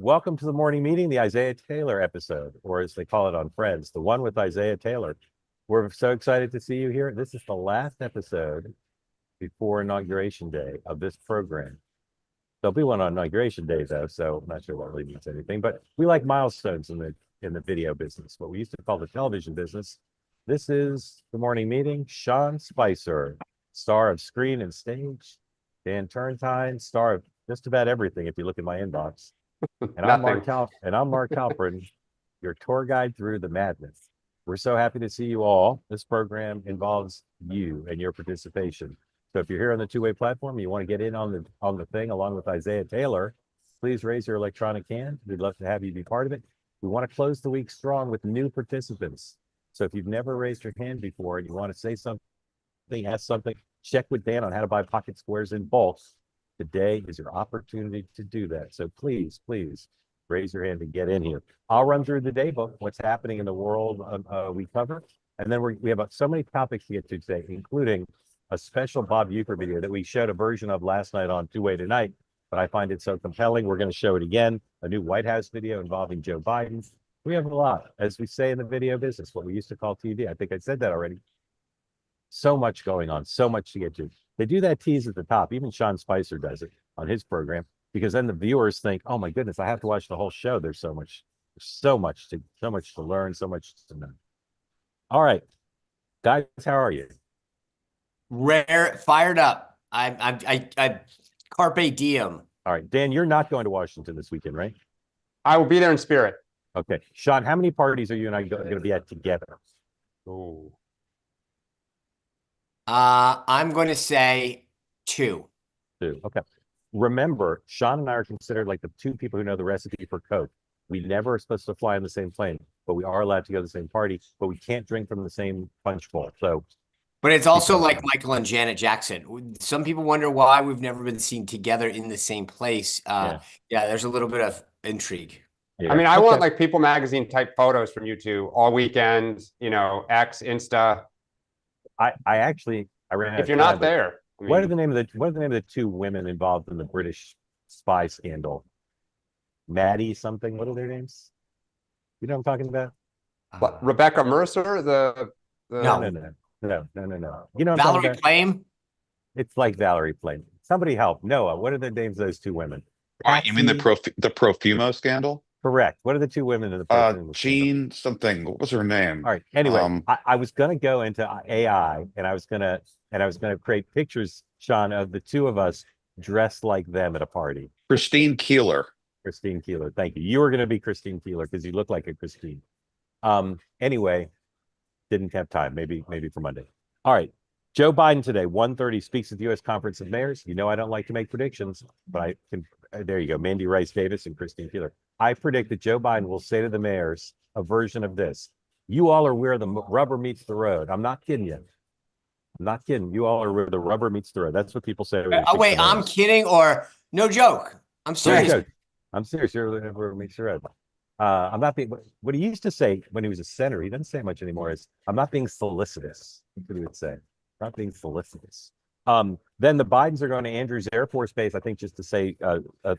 Welcome to the morning meeting, the Isaiah Taylor episode, or as they call it on Friends, the one with Isaiah Taylor. We're so excited to see you here. This is the last episode before Inauguration Day of this program. There'll be one on Inauguration Day, though, so I'm not sure that really means anything. But we like milestones in the video business, what we used to call the television business. This is the morning meeting. Sean Spicer, star of Screen and Stage. Dan Turrentine, star of just about everything if you look at my inbox. And I'm Mark Halperin, your tour guide through the madness. We're so happy to see you all. This program involves you and your participation. So if you're here on the two-way platform, you want to get in on the thing along with Isaiah Taylor, please raise your electronic hand. We'd love to have you be part of it. We want to close the week strong with new participants. So if you've never raised your hand before and you want to say something, ask something, check with Dan on how to buy pocket squares in bulk. Today is your opportunity to do that. So please raise your hand and get in here. I'll run through the day book, what's happening in the world we cover. And then we have so many topics to get to today, including a special Bob Uecker video that we showed a version of last night on Two Way Tonight, but I find it so compelling. We're going to show it again, a new White House video involving Joe Biden. We have a lot, as we say in the video business, what we used to call TV. I think I said that already. So much going on, so much to get to. They do that tease at the top. Even Sean Spicer does it on his program, because then the viewers think, oh my goodness, I have to watch the whole show. There's so much to learn, so much to know. All right, guys, how are you? Fired up. I carpe diem. All right, Dan, you're not going to Washington this weekend, right? I will be there in spirit. Okay, Sean, how many parties are you and I going to be at together? Oh. I'm going to say two. Okay. Remember, Sean and I are considered like the two people who know the recipe for Coke. We never are supposed to fly on the same plane, but we are allowed to go to the same party, but we can't drink from the same punch bowl. But it's also like Michael and Janet Jackson. Some people wonder why we've never been seen together in the same place. Yeah, there's a little bit of intrigue. Yeah. I mean, I want like People Magazine type photos from you two all weekend, X, Insta. I ran. If you're not there, what are the name of the two women involved in the British spy scandal? Maddie something. What are their names? You know what I'm talking about? What, Rebecca Mercer? No. You know what Valerie Plame? It's like Valerie Plame. Somebody help. Noah, what are the names of those two women? You mean the Profumo scandal? Correct. What are the two women in the Jean something? What was her name? All right. Anyway, I was going to go into AI and I was going to create pictures, Sean, of the two of us dressed like them at a party. Christine Keeler. Thank you. You were going to be Christine Keeler because you look like a Christine. Anyway, didn't have time. Maybe for Monday. All right. Joe Biden today, 1:30, speaks at the U.S. Conference of Mayors. You know I don't like to make predictions, but I can. There you go. Mandy Rice Davis and Christine Keeler. I predict that Joe Biden will say to the mayors a version of this. You all are where the rubber meets the road. I'm not kidding you. You all are where the rubber meets the road. That's what people say. Wait, I'm kidding or no joke? I'm serious. No, I'm serious. You're where the rubber meets the road. I'm not being, what he used to say when he was a senator, he doesn't say much anymore, is I'm not being solicitous. That's what he would say. Not being solicitous. Then the Bidens are going to Andrews Air Force Base, I think, just to say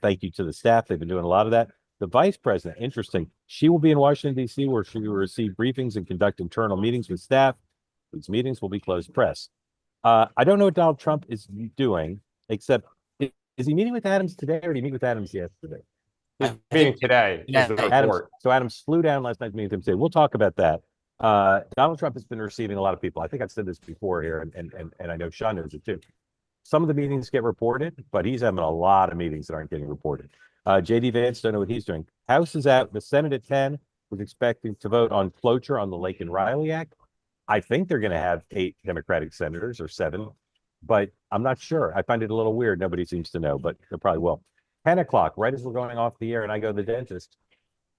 thank you to the staff. They've been doing a lot of that. The vice president, interesting. She will be in Washington, D.C., where she will receive briefings and conduct internal meetings with staff. These meetings will be closed press. I don't know what Donald Trump is doing, except is he meeting with Adams today or did he meet with Adams yesterday? He's meeting today. So Adams flew down last night to meet with him today. We'll talk about that. Donald Trump has been receiving a lot of people. I think I've said this before here, and I know Sean knows it too. Some of the meetings get reported, but he's having a lot of meetings that aren't getting reported. JD Vance, don't know what he's doing. House is out. The Senate at 10 was expecting to vote on cloture on the Lake and Riley Act. I think they're going to have 8 Democratic senators or 7, but I'm not sure. I find it a little weird. Nobody seems to know, but they probably will. 10 o'clock, right as we're going off the air and I go to the dentist,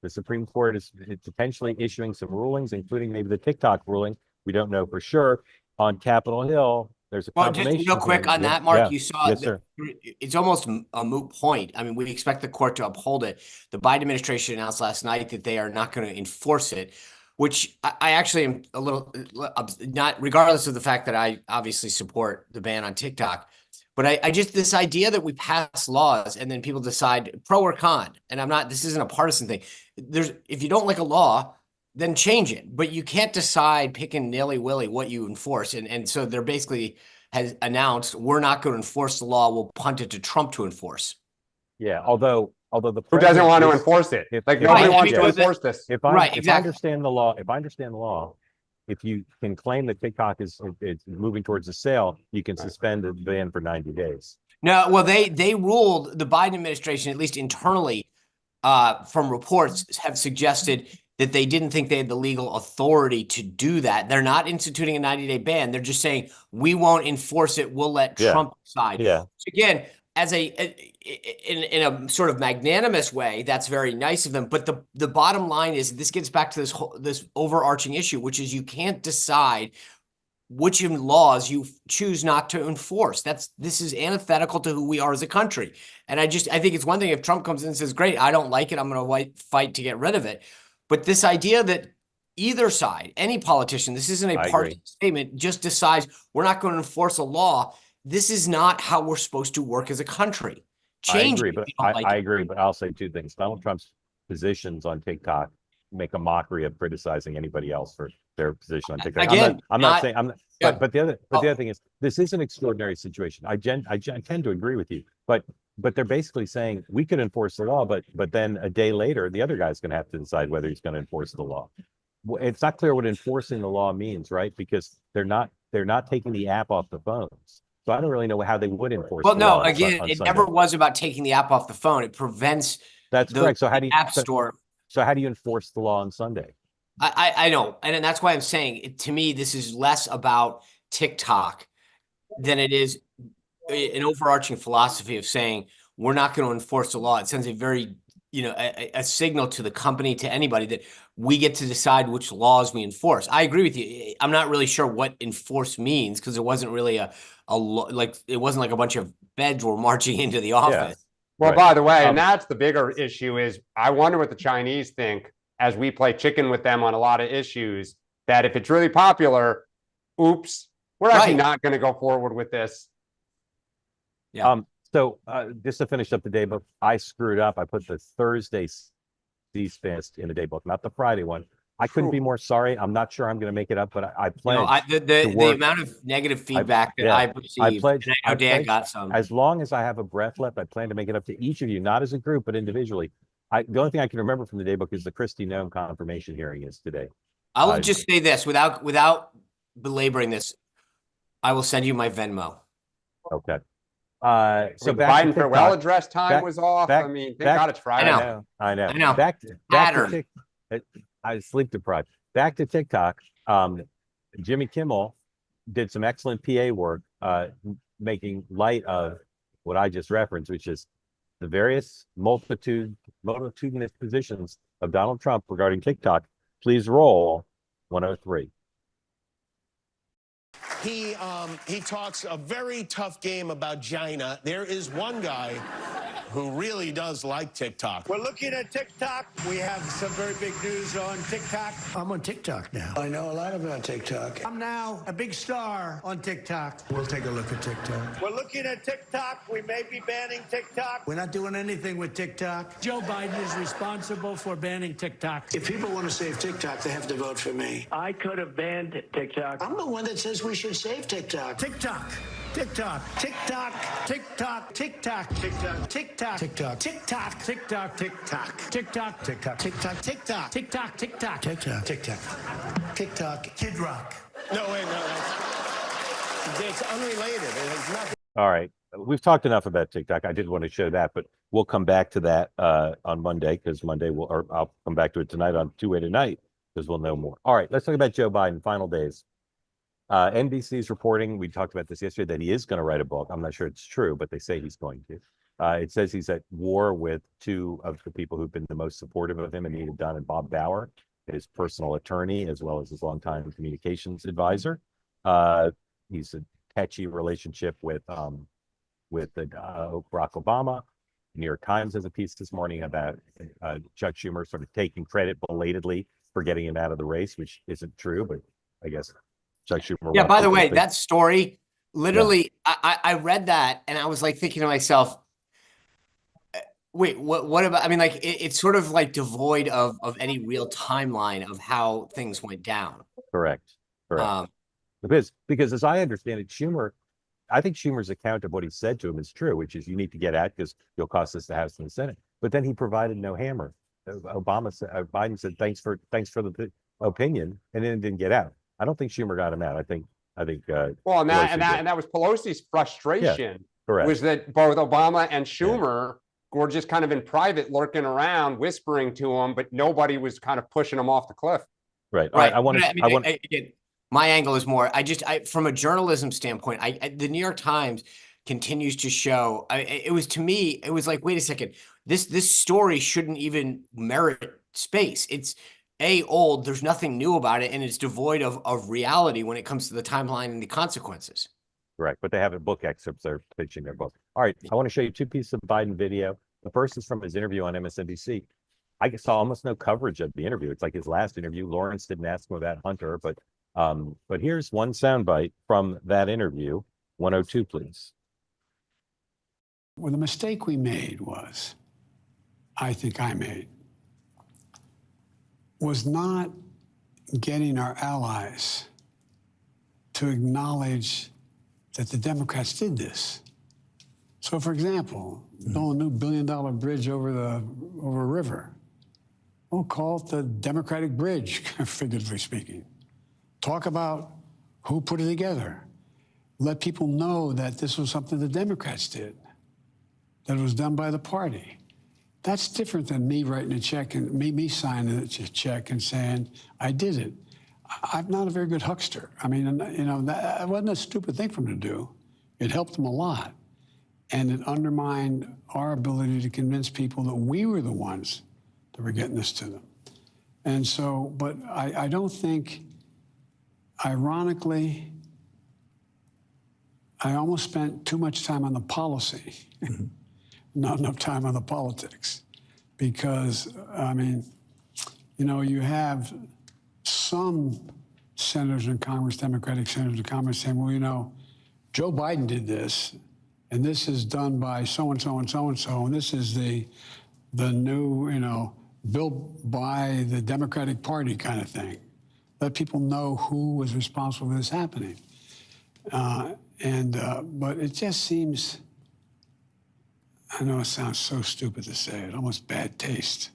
the Supreme Court is potentially issuing some rulings, including maybe the Tik Tok ruling. We don't know for sure. On Capitol Hill, there's a confirmation. Just real quick on that, Mark, you saw it's almost a moot point. I mean, we expect the court to uphold it. The Biden administration announced last night that they are not going to enforce it, which I actually am a little not, regardless of the fact that I obviously support the ban on TikTok. But I just, this idea that we pass laws and then people decide pro or con, and this isn't a partisan thing. If you don't like a law, then change it. But you can't decide picking nilly-willy what you enforce. And so they're basically has announced, we're not going to enforce the law. We'll punt it to Trump to enforce. Yeah, although the Who doesn't president want to is- enforce it? if- Like if nobody I- wants yeah. to enforce this. If Right, I exactly. understand the law, if you can claim that TikTok is moving towards a sale, you can suspend the ban for 90 days. No, well, they ruled, the Biden administration, at least internally, from reports, have suggested that they didn't think they had the legal authority to do that. They're not instituting a 90-day ban. They're just saying, we won't enforce it. We'll let Yeah. Trump decide. Yeah. So again, as in a sort of magnanimous way, that's very nice of them. But the bottom line is, this gets back to this overarching issue, which is you can't decide which laws you choose not to enforce. This is antithetical to who we are as a country. And I think it's one thing if Trump comes in and says, great, I don't like it, I'm going to fight to get rid of it. But this idea that either side, any politician, this isn't a partisan statement, just decides we're not going to enforce a law. This is not how we're supposed to work as a country. Change it if you don't like I it. agree, but I'll say two things. Donald Trump's positions on TikTok make a mockery of criticizing anybody else for their position on TikTok. Again, I'm not saying yeah. but the other thing is, this is an extraordinary situation. I tend to agree with you, but they're basically saying we could enforce the law, but then a day later, the other guy's going to have to decide whether he's going to enforce the law. It's not clear what enforcing the law means, right? Because they're not taking the app off the phones. So I don't really know how they would enforce. Well, the no, law again, on it Sunday. never was about taking the app off the phone. It prevents That's correct. So how do you App Store. So how do you enforce the law on Sunday? I know. And that's why I'm saying, to me, this is less about TikTok than it is an overarching philosophy of saying, we're not going to enforce the law. It sends a very, a signal to the company, to anybody, that we get to decide which laws we enforce. I agree with you. I'm not really sure what enforce means, because it wasn't really it wasn't like a bunch of feds were marching into the office. Well, Right. by the way, and that's the bigger issue is, I wonder what the Chinese think as we play chicken with them on a lot of issues, that if it's really popular, oops, we're actually not going to go forward with this. Yeah. So just to finish up the day book, I screwed up. I put the Thursday C-SPAN in the day book, not the Friday one. I couldn't be more sorry. I'm not sure I'm going to make it up, but I pledged. The amount of negative feedback that I've received, pledged, and I know Dan got some. As long as I have a breath left, I plan to make it up to each of you, not as a group, but individually. The only thing I can remember from the day book is the Kristi Noem confirmation hearing is today. I will just say this without belaboring this. I will send you my Venmo. Okay. So Biden farewell address time was off. I mean, thank God it's Friday. I know. I know. Back to I sleep deprived. Back to TikTok. Jimmy Kimmel did some excellent PA work, making light of what I just referenced, which is the various multitudinous positions of Donald Trump regarding TikTok. Please roll 103. He talks a very tough game about China. There is one guy who really does like TikTok. We're looking at TikTok. We have some very big news on TikTok. I'm on TikTok now. I know a lot about TikTok. I'm now a big star on TikTok. We'll take a look at TikTok. We're looking at TikTok. We may be banning TikTok. We're not doing anything with TikTok. Joe Biden is responsible for banning TikTok. If people want to save TikTok, they have to vote for me. I could have banned TikTok. I'm the one that says we should save TikTok. TikTok. TikTok. TikTok. TikTok. TikTok. TikTok. TikTok. TikTok. TikTok. TikTok. TikTok. TikTok, TikTok. TikTok. TikTok. TikTok, TikTok. TikTok. TikTok. TikTok. Kid Rock. No, wait, no. It's unrelated. It has nothing. All right. We've talked enough about TikTok. I did want to show that, but we'll come back to that on Monday, because I'll come back to it tonight on Two-Way Tonight, because we'll know more. All right, let's talk about Joe Biden, final days. NBC's reporting, we talked about this yesterday, that he is going to write a book. I'm not sure it's true, but they say he's going to. It says he's at war with two of the people who've been the most supportive of him, Anita Dunn and Bob Bauer, his personal attorney, as well as his longtime communications advisor. He's a touchy relationship with Barack Obama. New York Times has a piece this morning about Chuck Schumer sort of taking credit belatedly for getting him out of the race, which isn't true, but I guess Chuck Schumer. Yeah, by the way, that story literally, I read that and I was like thinking to myself, wait, what about, I mean, like, it's sort of like devoid of any real timeline of how things went down. Correct. Um, Because as I understand it, I think Schumer's account of what he said to him is true, which is you need to get out because you'll cost us the House and the Senate. But then he provided no hammer. Biden said, thanks for the opinion, and then it didn't get out. I don't think Schumer got him out. I think Well, and Pelosi did. that was Pelosi's frustration, correct. was that both Obama and Schumer were just kind of in private lurking around, whispering to him, but nobody was kind of pushing him off the cliff. Right. right. I want But to. I want. again, my angle is more, from a journalism standpoint, the New York Times continues to show, it was, to me, it was like, wait a second, this story shouldn't even merit space. It's old, there's nothing new about it, and it's devoid of reality when it comes to the timeline and the consequences. Correct, but they have a book excerpts. They're pitching their book. All right, I want to show you two pieces of Biden video. The first is from his interview on MSNBC. I saw almost no coverage of the interview. It's like his last interview. Lawrence didn't ask him about Hunter, but here's one soundbite from that interview. 102, please. Well, the mistake we made was, I think I made, was not getting our allies to acknowledge that the Democrats did this. So, for example, build a new $1 billion bridge over a river. We'll call it the Democratic Bridge, figuratively speaking. Talk about who put it together. Let people know that this was something the Democrats did, that it was done by the party. That's different than me writing a check and me signing a check and saying, I did it. I'm not a very good huckster. I mean, you know, that wasn't a stupid thing for him to do. It helped him a lot. And it undermined our ability to convince people that we were the ones that were getting this to them. And so, but I don't think, ironically, I almost spent too much time on the policy, not enough time on the politics. Because, I mean, you know, you have some senators in Congress, Democratic senators in Congress, saying, well, you know, Joe Biden did this, and this is done by so-and-so and so-and-so, and this is the new, you know, built by the Democratic Party kind of thing. Let people know who was responsible for this happening. But it just seems, I know it sounds so stupid to say it, almost bad taste.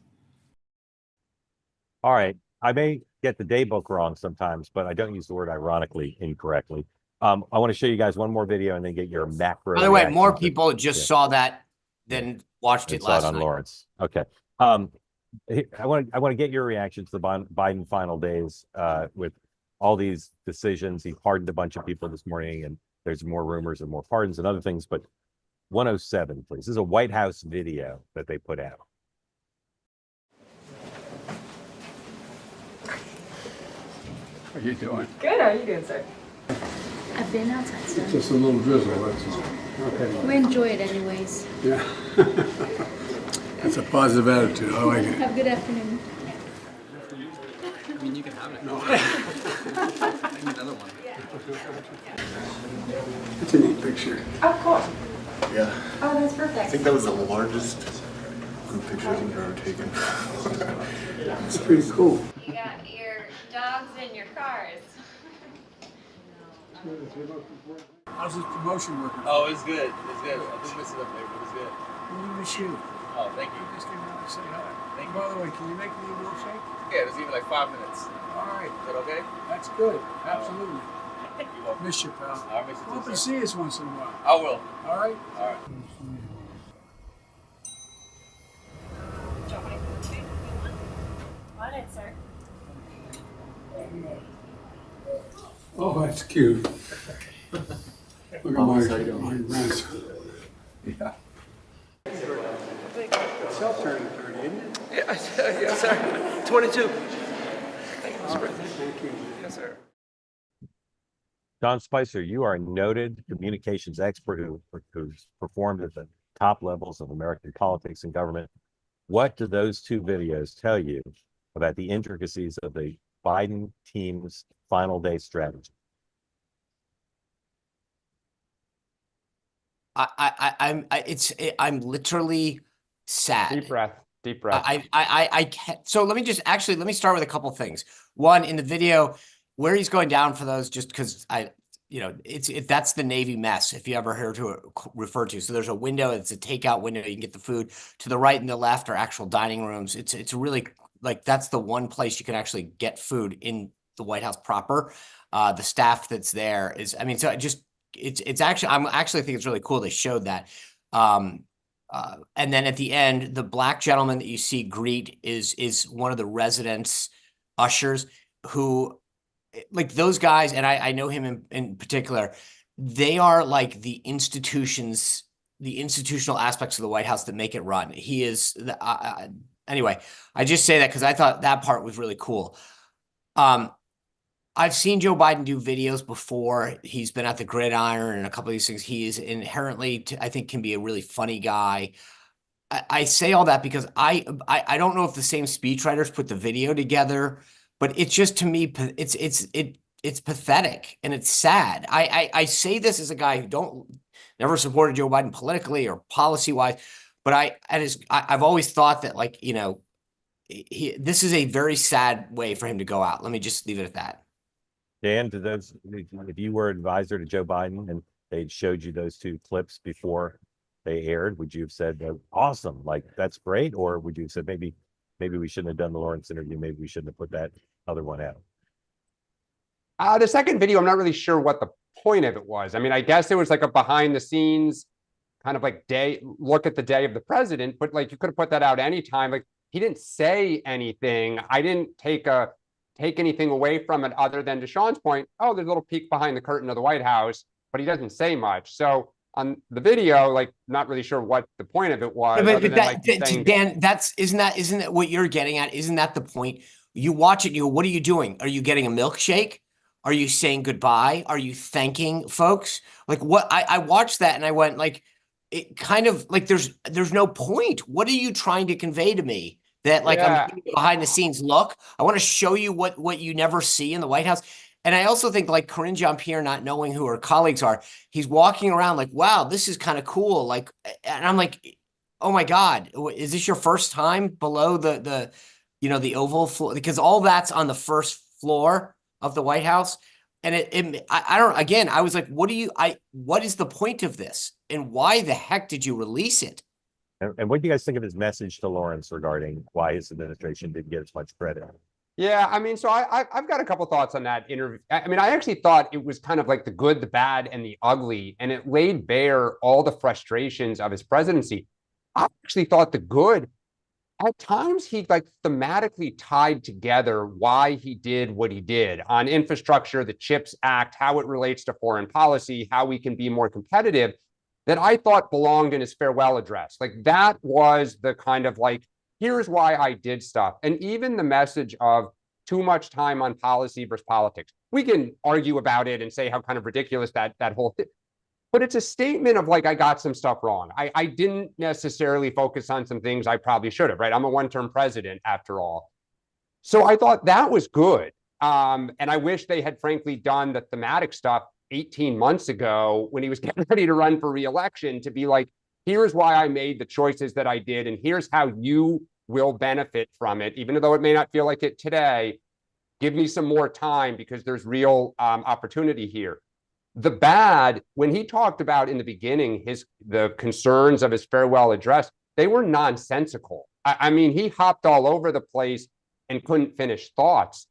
All right, I may get the day book wrong sometimes, but I don't use the word ironically incorrectly. I want to show you guys one more video and then get your macro. By the way, reaction more to- people just saw that than watched and it saw last it on night. Lawrence. Okay. I want to get your reaction to the Biden final days with all these decisions. He pardoned a bunch of people this morning, and there's more rumors and more pardons and other things. But 107, please. This is a White House video that they put out. How are you doing? Good, how are you doing, sir? I've been outside, sir. Just a little drizzle, that's all. Okay. We enjoy it anyways. Yeah. That's a positive attitude. I like it. Have a good afternoon. I mean, you can have it. No. I need another one. It's a neat picture. Oh, cool. Yeah. Oh, that's perfect. I think that was the largest group picture I think I've ever taken. It's pretty cool. You got your dogs and your cars. How's this promotion working? Oh, it's good. It's good. I just missed it up there, but it's good. We miss you. Oh, thank you. Just came out to say hi. Thank By the way, can you make me a milkshake? Yeah, there's even like 5 minutes. All right. Is that okay? That's good. Absolutely. You're welcome. Miss you, pal. I'll miss you Come up too, and sir. see us once in a while. I will. All right? All right. On it, sir. Oh, that's cute. Look at my grandson. Yeah. It's your turn to 30, isn't it? Yes, sir. 22. Thank you. Yes, sir. Don Spicer, you are a noted communications expert who's performed at the top levels of American politics and government. What do those two videos tell you about the intricacies of the Biden team's final day strategy? I'm literally sad. Deep breath. Deep breath. I can't. So let me start with a couple things. One, in the video where he's going down, for those, just because that's the Navy mess, if you ever heard to refer to. So there's a window, it's a takeout window, you can get the food. To the right and the left are actual dining rooms. It's really, like, that's the one place you can actually get food in the White House proper. The staff that's there is, I mean, so it's actually, I'm actually think it's really cool they showed that. And then at the end, the black gentleman that you see greet is one of the residents' ushers, who, like, those guys, and I know him in particular, they are like the institutional aspects of the White House that make it run. He is, anyway, I just say that because I thought that part was really cool. I've seen Joe Biden do videos before. He's been at the Gridiron and a couple of these things. He is inherently, I think, can be a really funny guy. I say all that because I don't know if the same speechwriters put the video together, but it's just, to me, it's pathetic and it's sad. I say this as a guy who never supported Joe Biden politically or policy wise, but I've always thought that, like, this is a very sad way for him to go out. Let me just leave it at that. Dan, if you were advisor to Joe Biden and they showed you those two clips before they aired, would you have said, awesome, like, that's great? Or would you have said, maybe we shouldn't have done the Lawrence interview, maybe we shouldn't have put that other one out? The second video, I'm not really sure what the point of it was. I mean, I guess it was like a behind the scenes kind of like look at the day of the president, but, like, you could have put that out anytime. Like, he didn't say anything. I didn't take anything away from it other than, to Sean's point, there's a little peek behind the curtain of the White House, but he doesn't say much. So on the video, like, not really sure what the point of it was. Dan, isn't that what you're getting at? Isn't that the point? You watch it and you go, what are you doing? Are you getting a milkshake? Are you saying goodbye? Are you thanking folks? Like, what? I watched that and I went, like, it kind of like, there's no point. What are you trying to convey to me? That, like, I'm behind the scenes look. I want to show you what you never see in the White House. And I also think, like, Karine Jean-Pierre, not knowing who her colleagues are, he's walking around like, wow, this is kind of cool. Like, and I'm like, oh my God, is this your first time below the Oval floor? Because all that's on the first floor of the White House. And I was like, what is the point of this? And why the heck did you release it? And what do you guys think of his message to Lawrence regarding why his administration didn't get as much credit? Yeah, I mean, so I've got a couple thoughts on that interview. I mean, I actually thought it was kind of like the good, the bad, and the ugly, and it laid bare all the frustrations of his presidency. I actually thought the good, at times he, like, thematically tied together why he did what he did on infrastructure, the CHIPS Act, how it relates to foreign policy, how we can be more competitive, that I thought belonged in his farewell address. Like, that was the kind of, like, here's why I did stuff. And even the message of too much time on policy versus politics. We can argue about it and say how kind of ridiculous that whole thing, but it's a statement of, like, I got some stuff wrong. I didn't necessarily focus on some things I probably should have, right? I'm a one-term president after all. So I thought that was good. And I wish they had, frankly, done the thematic stuff 18 months ago when he was getting ready to run for re-election, to be like, here's why I made the choices that I did, and here's how you will benefit from it, even though it may not feel like it today. Give me some more time because there's real opportunity here. The bad, when he talked about in the beginning the concerns of his farewell address, they were nonsensical. I mean, he hopped all over the place and couldn't finish thoughts.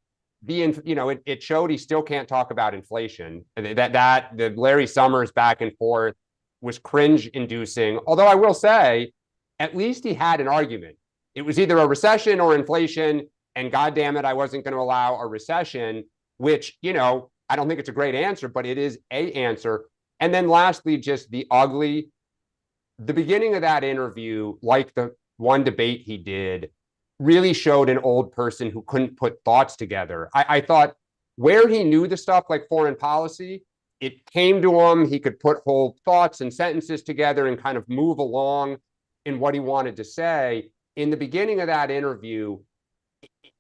It showed he still can't talk about inflation. The Larry Summers back and forth was cringe-inducing. Although I will say, at least he had an argument. It was either a recession or inflation, and God damn it, I wasn't going to allow a recession, which, I don't think it's a great answer, but it is an answer. And then lastly, just the ugly. The beginning of that interview, like the one debate he did, really showed an old person who couldn't put thoughts together. I thought where he knew the stuff like foreign policy, it came to him, he could put whole thoughts and sentences together and kind of move along in what he wanted to say. In the beginning of that interview,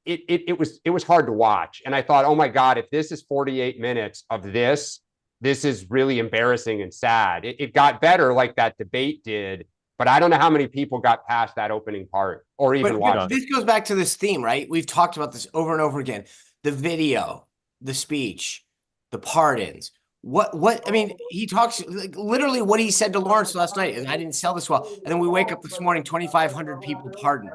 it was hard to watch. And I thought, oh my God, if this is 48 minutes of this, this is really embarrassing and sad. It got better like that debate did, but I don't know how many people got past that opening part or even watched it. This goes back to this theme, right? We've talked about this over and over again. The video, the speech, the pardons. I mean, he talks like literally what he said to Lawrence last night, and I didn't sell this well. And then we wake up this morning, 2,500 people pardoned.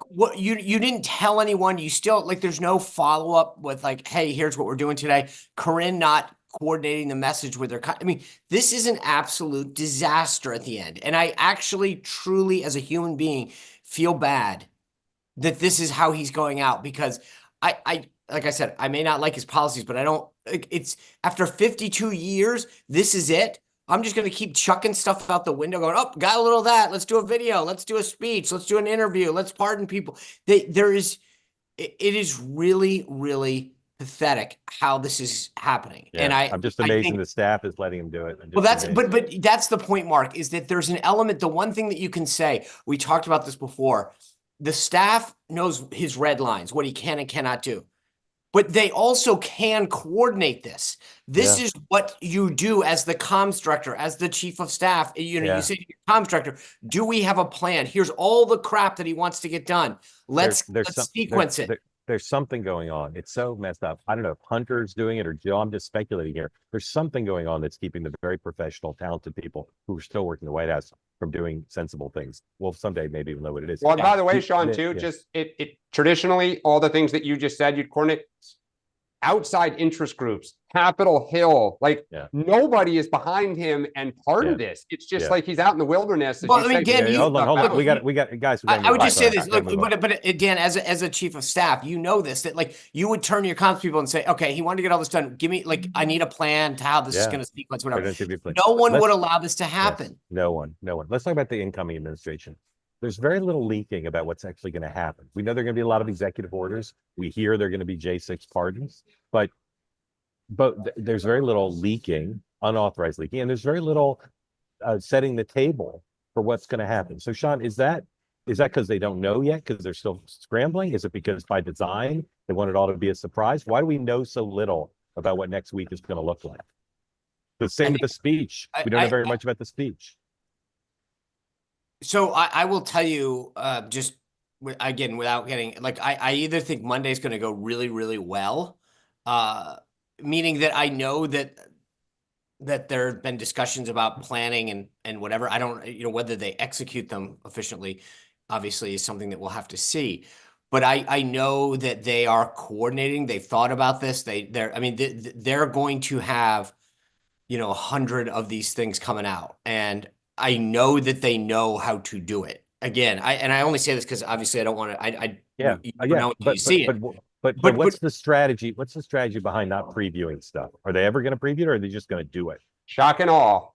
What you didn't tell anyone, you still like there's no follow-up with like, hey, here's what we're doing today. Corinne not coordinating the message with her. I mean, this is an absolute disaster at the end. And I actually truly, as a human being, feel bad that this is how he's going out, because I like I said, I may not like his policies, but I don't it's after 52 years, this is it. I'm just going to keep chucking stuff out the window going, oh, got a little of that. Let's do a video. Let's do a speech. Let's do an interview. Let's pardon people. It is really, really pathetic how this is happening. Yeah, and I'm just amazing the staff is letting him do it. Well, but that's the point, Mark, is that there's an element. The one thing that you can say, we talked about this before, the staff knows his red lines, what he can and cannot do. But they also can coordinate this. This is what you do as the comms director, as the chief of staff. You know, you say to your comms director, do we have a plan? Here's all the crap that he wants to get done. Let's sequence it. There's something going on. It's so messed up. I don't know if Hunter's doing it or Joe. I'm just speculating here. There's something going on that's keeping the very professional, talented people who are still working the White House from doing sensible things. Well, someday maybe we'll know what it is. Well, and by the way, Sean, too, just it traditionally, all the things that you just said, you'd coordinate outside interest groups, Capitol Hill, like nobody is behind him and part of this. It's just like he's out in the wilderness. Well, I mean, Dan, hold on. We got guys. I would just say this, look, but Dan, as a chief of staff, you know this, that like you would turn to your comms people and say, okay, he wanted to get all this done. Give me, like, I need a plan to how this is going to sequence, whatever. No one would allow this to happen. No one. Let's talk about the incoming administration. There's very little leaking about what's actually going to happen. We know there are going to be a lot of executive orders. We hear they're going to be J6 pardons, but there's very little leaking, unauthorized leaking, and there's very little setting the table for what's going to happen. So, Sean, is that because they don't know yet because they're still scrambling? Is it because by design they want it all to be a surprise? Why do we know so little about what next week is going to look like? The same with the speech. We don't know very much about the speech. So I will tell you, just again, without getting like, I either think Monday's going to go really, really well, meaning that I know that there have been discussions about planning and whatever. I don't, whether they execute them efficiently, obviously, is something that we'll have to see. But I know that they are coordinating. They've thought about this. They're going to have, 100 of these things coming out, and I know that they know how to do it. Again, I only say this because obviously I don't want to. But what's the strategy? What's the strategy behind not previewing stuff? Are they ever going to preview it, or are they just going to do it? Shock and awe.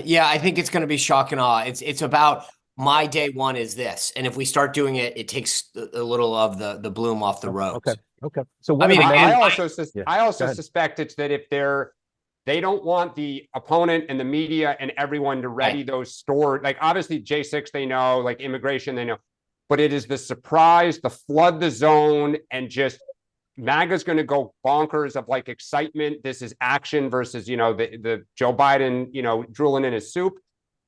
Yeah, I think it's going to be shock and awe. It's about my day one is this, and if we start doing it, it takes a little of the bloom off the rose. Okay. So I also suspect it's that if they don't want the opponent and the media and everyone to ready those stored, like obviously J6, they know, like immigration, they know, but it is the surprise, the flood the zone, and just MAGA's going to go bonkers of like excitement. This is action versus, the Joe Biden, drooling in his soup.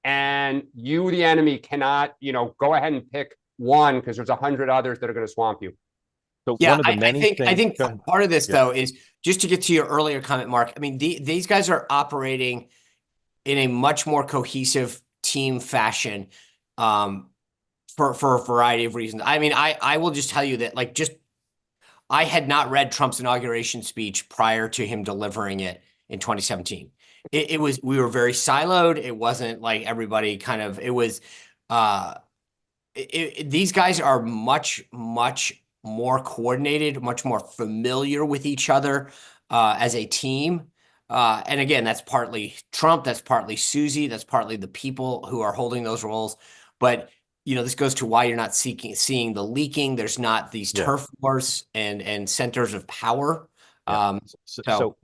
And you, the enemy, cannot, go ahead and pick one because there's 100 others that are going to swamp you. So yeah, I think part of this though is just to get to your earlier comment, Mark. I mean, these guys are operating in a much more cohesive team fashion for a variety of reasons. I mean, I will just tell you that I had not read Trump's inauguration speech prior to him delivering it in 2017. We were very siloed. It wasn't like everybody kind of, it was, these guys are much more coordinated, much more familiar with each other as a team. And again, that's partly Trump, that's partly Susie, that's partly the people who are holding those roles. But, this goes to why you're not seeing the leaking. There's not these turf wars and centers of power. So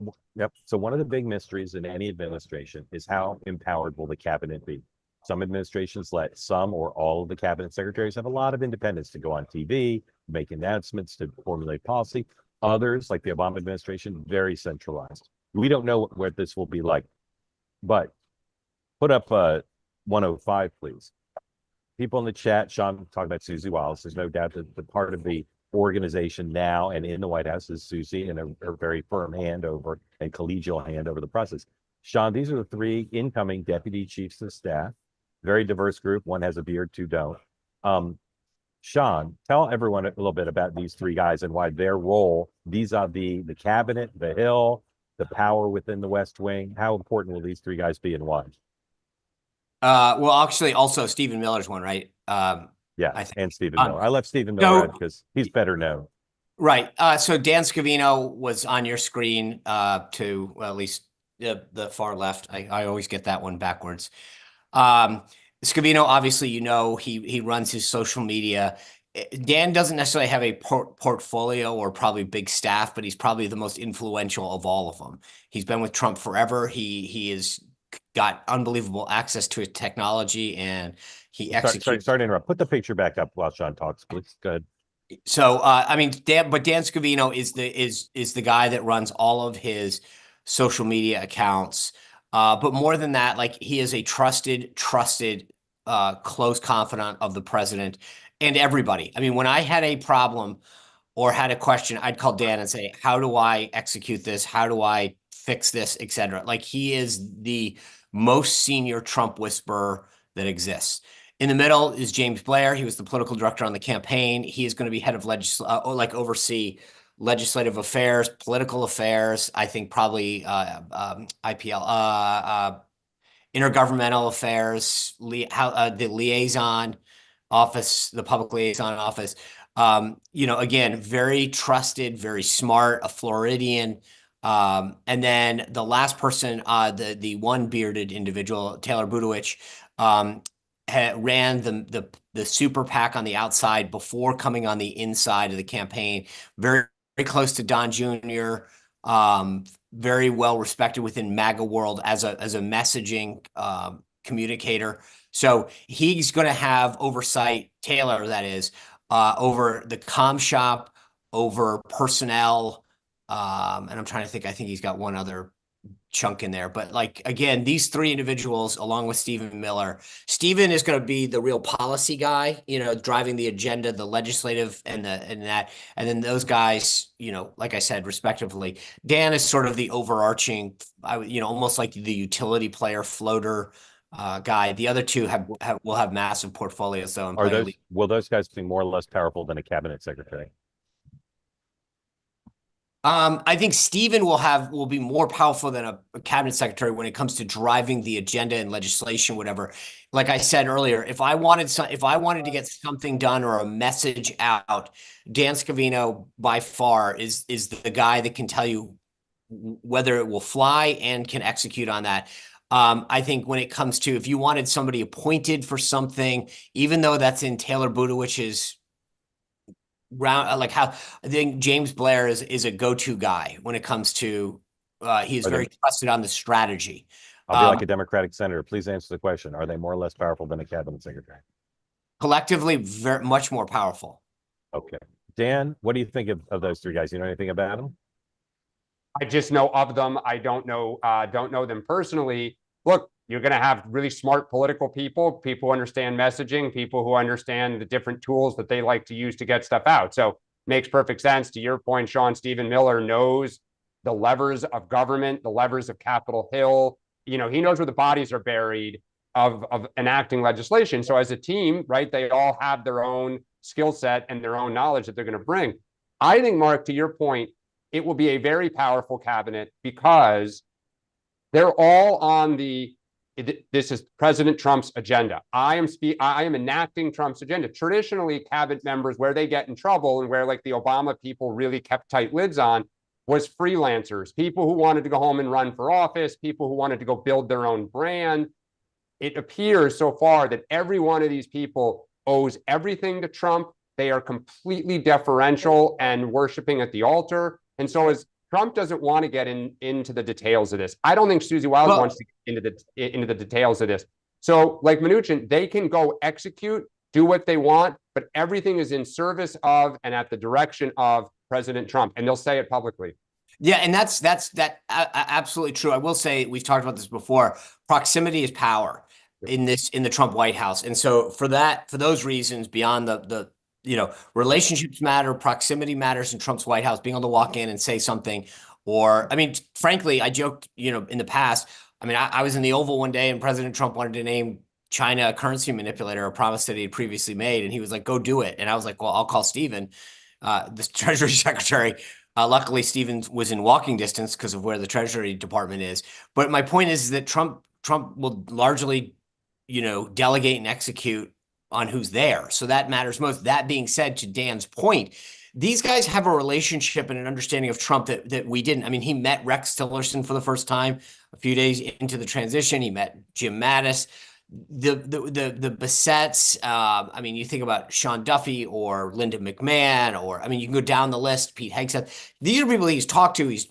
one of the big mysteries in any administration is how empowered will the cabinet be? Some administrations let some or all of the cabinet secretaries have a lot of independence to go on TV, make announcements, to formulate policy. Others, like the Obama administration, very centralized. We don't know what this will be like, but put up 105, please. People in the chat, Sean talked about Susie Wallace. There's no doubt that the part of the organization now and in the White House is Susie, and a very firm hand over and collegial hand over the process. Sean, these are the 3 incoming deputy chiefs of staff. Very diverse group. One has a beard, 2 don't. Sean, tell everyone a little bit about these 3 guys and why their role vis-a-vis the cabinet, the Hill, the power within the West Wing. How important will these 3 guys be and why? Well, actually, also Stephen Miller's one, right? Yeah, and Stephen Miller. I left Stephen Miller out because he's better known. Right. So Dan Scavino was on your screen to, well, at least the far left. I always get that one backwards. Scavino, obviously, he runs his social media. Dan doesn't necessarily have a portfolio or probably big staff, but he's probably the most influential of all of them. He's been with Trump forever. He has got unbelievable access to his technology, and he executes. Sorry to interrupt. Put the picture back up while Sean talks, please. Go ahead. So, I mean, Dan Scavino is the guy that runs all of his social media accounts. But more than that, like, he is a trusted, close confidant of the president and everybody. I mean, when I had a problem or had a question, I'd call Dan and say, how do I execute this? How do I fix this, et cetera? Like, he is the most senior Trump whisperer that exists. In the middle is James Blair. He was the political director on the campaign. He is going to be head of oversee legislative affairs, political affairs. I think probably IPL, intergovernmental affairs, the liaison office, the public liaison office. Again, very trusted, very smart, a Floridian. And then the last person, the one bearded individual, Taylor Budowich, ran the super PAC on the outside before coming on the inside of the campaign. Very, very close to Don Jr., very well respected within MAGA world as a messaging communicator. So he's going to have oversight, Taylor, that is, over the comm shop, over personnel, and I'm trying to think, I think he's got one other chunk in there. But, like, again, these 3 individuals, along with Stephen Miller. Stephen is going to be the real policy guy, driving the agenda, the legislative and that. And then those guys, like I said, respectively. Dan is sort of the overarching, almost like the utility player, floater guy. The other 2 will have massive portfolios, though. Will those guys be more or less powerful than a cabinet secretary? I think Stephen will be more powerful than a cabinet secretary when it comes to driving the agenda and legislation, whatever. Like I said earlier, if I wanted to get something done or a message out, Dan Scavino by far is the guy that can tell you whether it will fly and can execute on that. I think when it comes to, if you wanted somebody appointed for something, even though that's in Taylor Budowich's round, like, how I think James Blair is a go-to guy when it comes to he is very trusted on the strategy. I'll be like a Democratic senator. Please answer the question. Are they more or less powerful than a cabinet secretary? Collectively, very much more powerful. Okay. Dan, what do you think of those 3 guys? You know anything about them? I just know of them. I don't know them personally. Look, you're going to have really smart political people who understand messaging, people who understand the different tools that they like to use to get stuff out. So makes perfect sense. To your point, Sean, Stephen Miller knows the levers of government, the levers of Capitol Hill. He knows where the bodies are buried of enacting legislation. So as a team, right, they all have their own skill set and their own knowledge that they're going to bring. I think, Mark, to your point, it will be a very powerful cabinet because they're all on this is President Trump's agenda. I am enacting Trump's agenda. Traditionally, cabinet members, where they get in trouble and where, like, the Obama people really kept tight lids on, was freelancers, people who wanted to go home and run for office, people who wanted to go build their own brand. It appears so far that every one of these people owes everything to Trump. They are completely deferential and worshiping at the altar. And so as Trump doesn't want to get into the details of this. I don't think Susie Wiles wants to get into the details of this. So, like Mnuchin, they can go execute, do what they want, but everything is in service of and at the direction of President Trump, and they'll say it publicly. Yeah, and that's absolutely true. I will say we've talked about this before. Proximity is power in the Trump White House, and so for those reasons, beyond the relationships matter, proximity matters in Trump's White House. Being able to walk in and say something, or I mean, frankly, I joked, in the past. I mean, I was in the Oval one day, and President Trump wanted to name China a currency manipulator, a promise that he had previously made, and he was like, "Go do it." And I was like, "Well, I'll call Stephen, the Treasury Secretary." Luckily, Stephen was in walking distance because of where the Treasury Department is. But my point is that Trump will largely, delegate and execute on who's there. So that matters most. That being said, to Dan's point, these guys have a relationship and an understanding of Trump that we didn't. I mean, he met Rex Tillerson for the first time a few days into the transition. He met Jim Mattis. The Bessettes, I mean, you think about Sean Duffy or Linda McMahon, or, I mean, you can go down the list, Pete Hegseth. These are people he's talked to, he's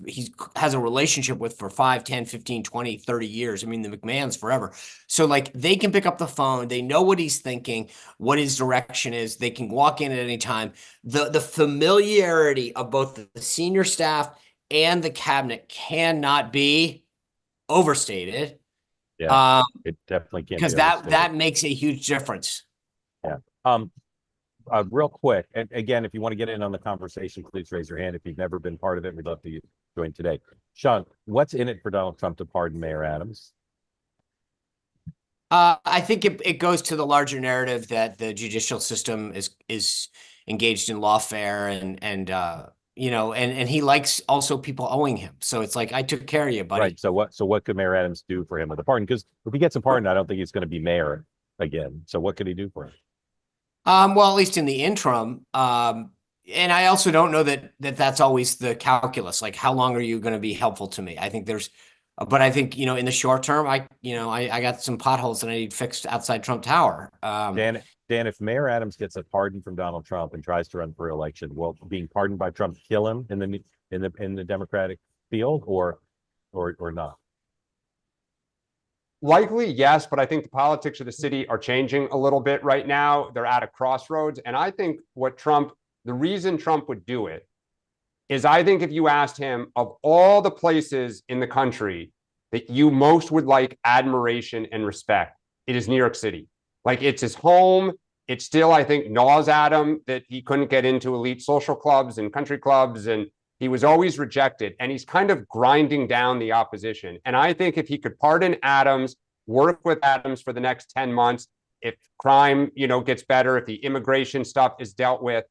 has a relationship with for 5, 10, 15, 20, 30 years. I mean, the McMahons forever. So like they can pick up the phone. They know what he's thinking, what his direction is. They can walk in at any time. The familiarity of both the senior staff and the cabinet cannot be overstated. Yeah, it definitely can't, because that makes a huge difference. Yeah. Real quick, and again, if you want to get in on the conversation, please raise your hand. If you've never been part of it, we'd love to join today. Sean, what's in it for Donald Trump to pardon Mayor Adams? I think it goes to the larger narrative that the judicial system is engaged in lawfare, and he likes also people owing him. So it's like, I took care of you, buddy. Right. So what could Mayor Adams do for him with a pardon? Because if he gets a pardon, I don't think he's going to be mayor again. So what could he do for him? Well, at least in the interim. And I also don't know that's always the calculus. Like, how long are you going to be helpful to me? I think but I think, in the short term, I got some potholes that I need fixed outside Trump Tower. Dan, if Mayor Adams gets a pardon from Donald Trump and tries to run for re-election, will being pardoned by Trump kill him in the Democratic field or not? Likely, yes, but I think the politics of the city are changing a little bit right now. They're at a crossroads. And I think the reason Trump would do it is, I think if you asked him, of all the places in the country that you most would like admiration and respect, it is New York City. Like, it's his home. It still, I think, gnaws at him that he couldn't get into elite social clubs and country clubs, and he was always rejected. And he's kind of grinding down the opposition. And I think if he could pardon Adams, work with Adams for the next 10 months, if crime, gets better, if the immigration stuff is dealt with,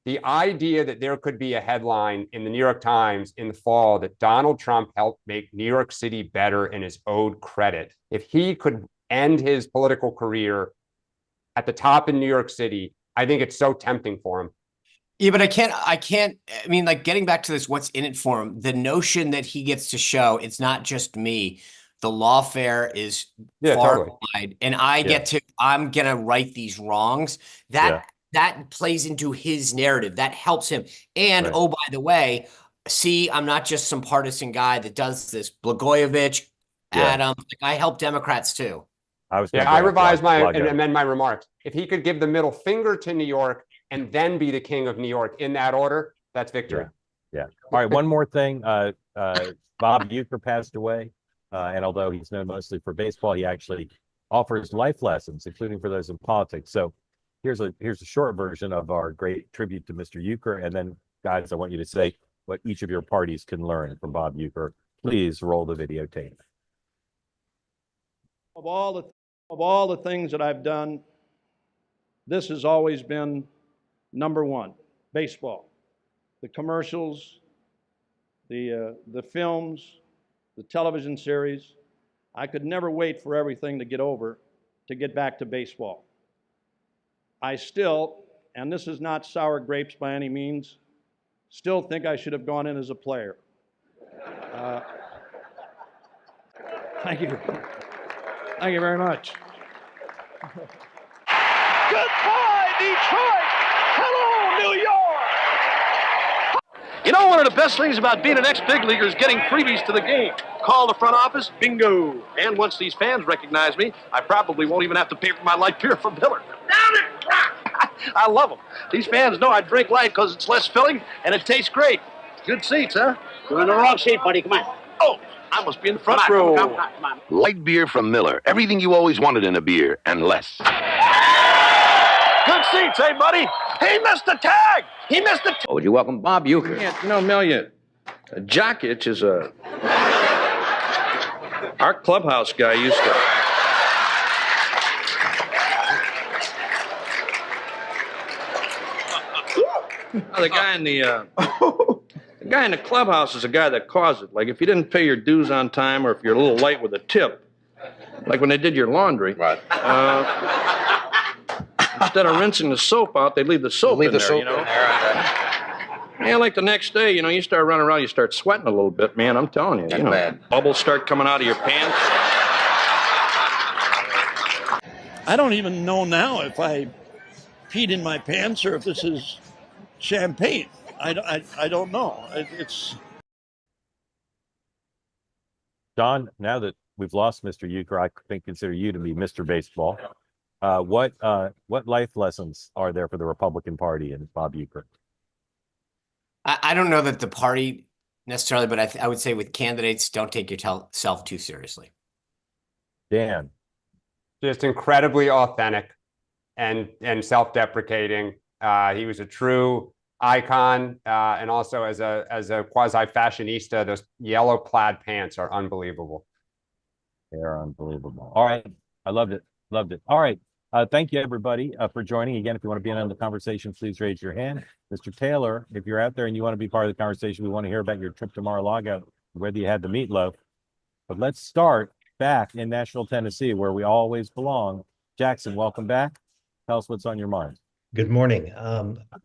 the idea that there could be a headline in the New York Times in the fall that Donald Trump helped make New York City better and is owed credit. If he could end his political career at the top in New York City, I think it's so tempting for him. Yeah, but I can't, I mean, like, getting back to this, what's in it for him, the notion that he gets to show it's not just me. The lawfare is far wide, and I'm going to right these wrongs. That plays into his narrative. That helps him. And, oh, by the way, see, I'm not just some partisan guy that does this. Blagojevich, Adams, I help Democrats too. I revised and amend my remarks. If he could give the middle finger to New York and then be the king of New York in that order, that's victory. Yeah. All right. One more thing. Bob Uecker passed away. And although he's known mostly for baseball, he actually offers life lessons, including for those in politics. So here's a short version of our great tribute to Mr. Uecker. And then, guys, I want you to say what each of your parties can learn from Bob Uecker. Please roll the videotape. Of all the things that I've done, this has always been number one: baseball. The commercials, the films, the television series. I could never wait for everything to get over to get back to baseball. I still, and this is not sour grapes by any means, still think I should have gone in as a player. Thank you. Thank you very much. Goodbye, Detroit! Hello, New York! You know, one of the best things about being an ex-big leaguer is getting freebies to the game. Call the front office, bingo. And once these fans recognize me, I probably won't even have to pay for my light beer from Miller. Down it! I love them. These fans know I drink light because it's less filling and it tastes great. Good seats, huh? You're in the wrong seat, buddy. Come on. Oh, I must be in the front row. Come on. Light beer from Miller. Everything you always wanted in a beer and less. Good seats, hey, buddy. He missed the tag. He missed the tag. Oh, would you welcome Bob Uecker? Yeah, you know, Amelia, a jock itch is a... Our clubhouse guy used to... The guy in the clubhouse is the guy that caused it. Like if you didn't pay your dues on time, or if you're a little late with a tip, like when they did your laundry, right? Instead of rinsing the soap out, they leave the soap in there. You know. Yeah, like the next day, you know, you start running around, you start sweating a little bit, man. I'm telling you, bubbles start coming out of your pants. I don't even know now if I peed in my pants or if this is champagne. I don't know. It's John, now that we've lost Mr. Uecker, I think consider you to be Mr. Baseball. What life lessons are there for the Republican Party and Bob Uecker? I don't know that the party necessarily, but I would say with candidates, don't take yourself too seriously. Dan. Just incredibly authentic and self-deprecating. He was a true icon, and also as a quasi-fashionista, those yellow plaid pants are unbelievable. They are unbelievable. All right. I loved it. Loved it. All right. Thank you, everybody, for joining. Again, if you want to be in on the conversation, please raise your hand. Mr. Taylor, if you're out there and you want to be part of the conversation, we want to hear about your trip to Mar-a-Lago, whether you had the meatloaf. But let's start back in Nashville, Tennessee, where we always belong. Jackson, welcome back. Tell us what's on your mind. Good morning.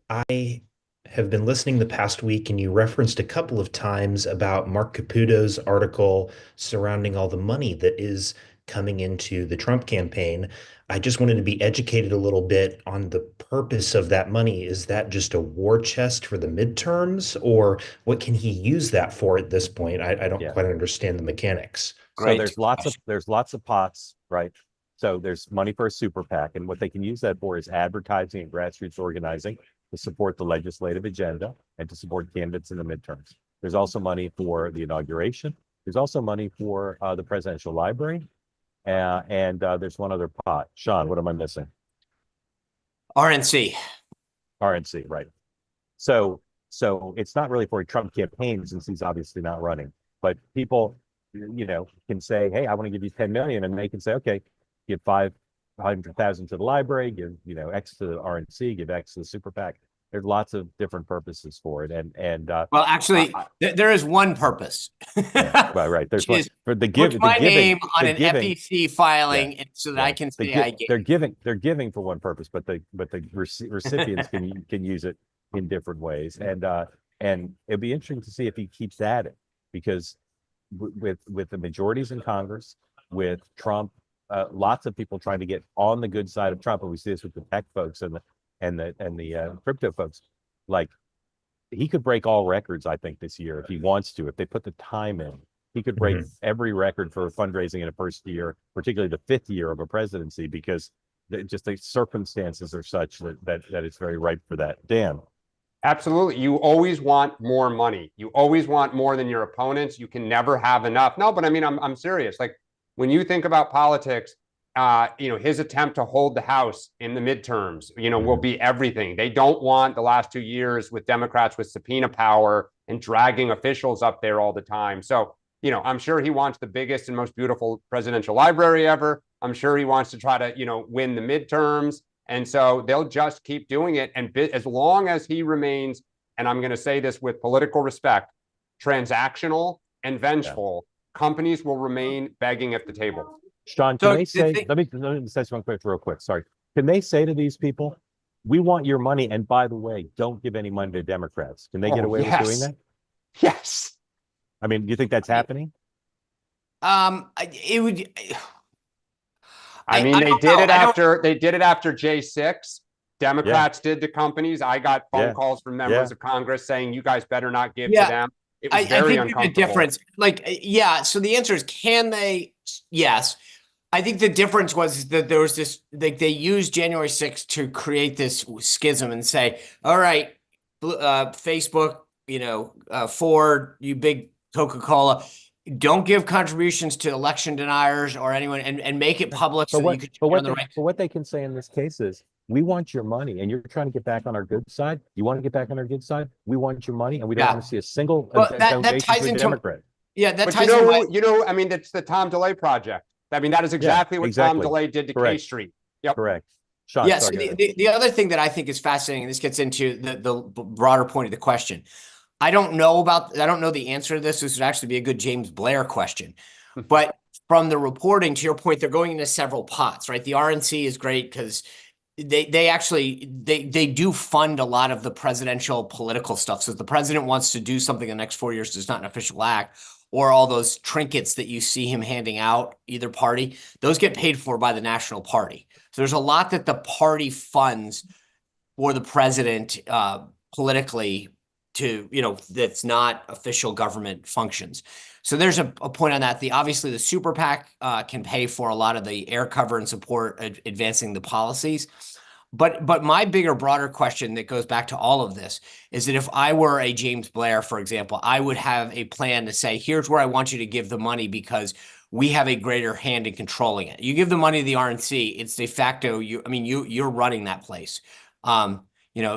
I have been listening the past week, and you referenced a couple of times about Mark Caputo's article surrounding all the money that is coming into the Trump campaign. I just wanted to be educated a little bit on the purpose of that money. Is that just a war chest for the midterms, or what can he use that for at this point? I don't quite understand the mechanics. So there's lots of pots, right? So there's money for a super PAC, and what they can use that for is advertising and grassroots organizing to support the legislative agenda and to support candidates in the midterms. There's also money for the inauguration. There's also money for the presidential library. And there's one other pot. Sean, what am I missing? RNC. RNC, right. So it's not really for a Trump campaign since he's obviously not running. But people, you know, can say, hey, I want to give you 10 million. And they can say, okay, give 500,000 to the library, give, you know, X to the RNC, give X to the super PAC. There's lots of different purposes for it. And well, actually, there is one purpose. right. There's one, for the put my name on an FEC filing so that I can say I gave. They're giving for one purpose, but the recipients can use it in different ways. And it'd be interesting to see if he keeps at it, because with the majorities in Congress, with Trump, lots of people trying to get on the good side of Trump, and we see this with the tech folks and the crypto folks. Like, he could break all records, I think, this year if he wants to. If they put the time in, he could break every record for fundraising in a first year, particularly the fifth year of a presidency, because just the circumstances are such that it's very ripe for that. Dan. Absolutely. You always want more money. You always want more than your opponents. You can never have enough. No, but I mean, I'm serious. Like, when you think about politics, you know, his attempt to hold the House in the midterms, you know, will be everything. They don't want the last 2 years with Democrats with subpoena power and dragging officials up there all the time. So, you know, I'm sure he wants the biggest and most beautiful presidential library ever. I'm sure he wants to try to, you know, win the midterms. And so they'll just keep doing it. And as long as he remains, and I'm going to say this with political respect, transactional and vengeful, companies will remain begging at the table. Sean, can they say, let me say something real quick. Sorry. Can they say to these people, we want your money, and by the way, don't give any money to Democrats? Can they get away with doing that? Yes. I mean, do you think that's happening? It would. I mean, they did it after J6. Democrats did to companies. I got phone calls from members of Congress saying, you guys better not give to them. It was very uncomfortable. The difference, so the answer is, can they? Yes. I think the difference was that there was this, like, they used January 6th to create this schism and say, all right, Facebook, Ford, you big Coca-Cola, don't give contributions to election deniers or anyone, and make it public so that you can on the right. But what they can say in this case is, we want your money, and you're trying to get back on our good side. You want to get back on our good side? We want your money, and we don't want to see a single donation to a Democrat. Yeah, that But ties into I mean, it's the Tom DeLay project. I mean, that is exactly what Tom DeLay did to K Street. Yep. Correct. Sean, yes. sorry, The other thing that I think is fascinating, and this gets into the broader point of the question. I don't know the answer to this. This would actually be a good James Blair question. But from the reporting, to your point, they're going into several pots, right? The RNC is great because they actually do fund a lot of the presidential political stuff. So if the president wants to do something in the next 4 years, it's not an official act, or all those trinkets that you see him handing out, either party, those get paid for by the national party. So there's a lot that the party funds for the president politically to, that's not official government functions. So there's a point on that. Obviously the super PAC can pay for a lot of the air cover and support advancing the policies. But my bigger, broader question that goes back to all of this is that if I were a James Blair, for example, I would have a plan to say, here's where I want you to give the money because we have a greater hand in controlling it. You give the money to the RNC, it's de facto, you're running that place.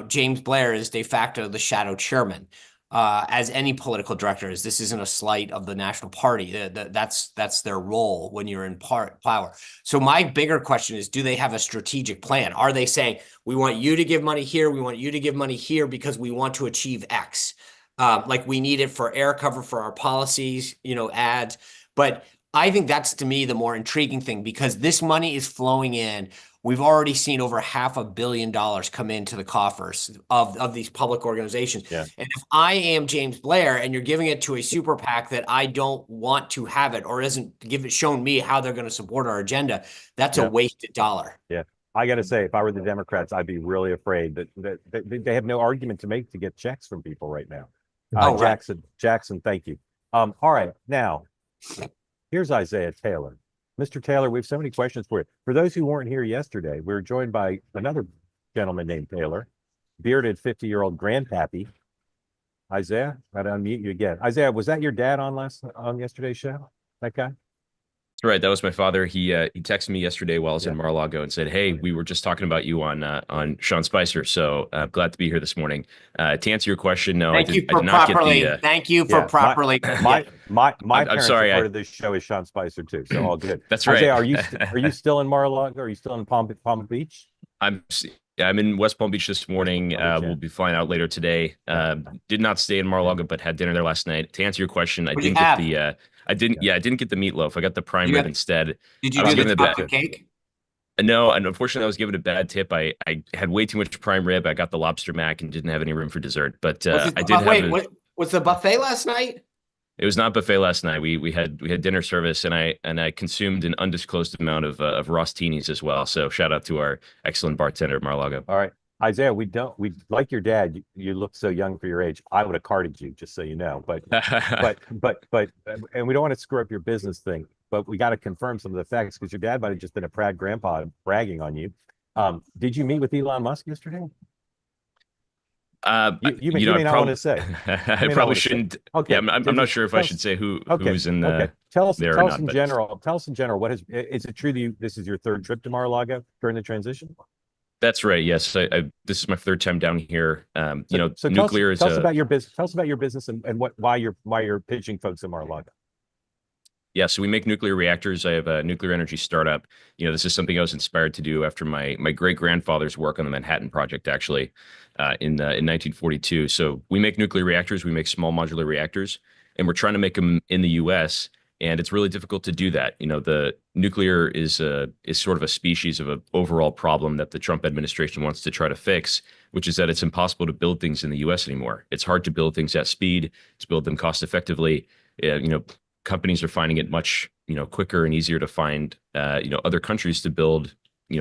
James Blair is de facto the shadow chairman, as any political director is. This isn't a slight of the national party. That's their role when you're in power. So my bigger question is, do they have a strategic plan? Are they saying, we want you to give money here, we want you to give money here because we want to achieve X? Like we need it for air cover for our policies, ads. But I think that's, to me, the more intriguing thing, because this money is flowing in. We've already seen over $500 million come into the coffers of these public organizations. Yeah. And if I am James Blair and you're giving it to a super PAC that I don't want to have it or isn't shown me how they're going to support our agenda, that's a wasted dollar. Yeah. I got to say, if I were the Democrats, I'd be really afraid that they have no argument to make to get checks from people right now. Jackson, thank you. All right. Now, here's Isaiah Taylor. Mr. Taylor, we have so many questions for you. For those who weren't here yesterday, we were joined by another gentleman named Taylor, bearded 50-year-old grandpappy. Isaiah, I'd unmute you again. Isaiah, was that your dad on yesterday's show? That guy? That's right. That was my father. He texted me yesterday while I was in Mar-a-Lago and said, "Hey, we were just talking about you on Sean Spicer. So glad to be here this morning." To answer your question, no, Thank you for properly. My parents I'm sorry, refer to this show as Sean Spicer too. So all good. That's right. Isaiah, are you still in Mar-a-Lago? Are you still in Palm Beach? I'm in West Palm Beach this morning. We'll be flying out later today. Did not stay in Mar-a-Lago, but had dinner there last night. To answer your question, I didn't get the meatloaf. I got the prime rib instead. Did you do the chocolate cake? No, and unfortunately, I was given a bad tip. I had way too much prime rib. I got the lobster mac and didn't have any room for dessert. But I did was the buffet last night? It was not buffet last night. We had dinner service, and I consumed an undisclosed amount of Rostinis as well. So shout out to our excellent bartender at Mar-a-Lago. All right, Isaiah, we like your dad. You look so young for your age. I would have carded you, just so you know. But and we don't want to screw up your business thing. But we got to confirm some of the facts because your dad might have just been a proud grandpa bragging on you. Did you meet with Elon Musk yesterday? You may not want to say. I probably shouldn't. Okay. Yeah, I'm not sure if I should say who's in the. Tell us in general. Tell us in general. Is it true that this is your third trip to Mar-a-Lago during the transition? That's right. Yes, this is my third time down here. So nuclear tell us about your business. Tell us about your business and why you're pitching folks in Mar-a-Lago. Yeah, so we make nuclear reactors. I have a nuclear energy startup. This is something I was inspired to do after my great grandfather's work on the Manhattan Project, actually, in 1942. So we make nuclear reactors. We make small modular reactors, and we're trying to make them in the U.S. And it's really difficult to do that. The nuclear is sort of a species of an overall problem that the Trump administration wants to try to fix, which is that it's impossible to build things in the U.S. anymore. It's hard to build things at speed, to build them cost effectively. Companies are finding it much, quicker and easier to find, other countries to build,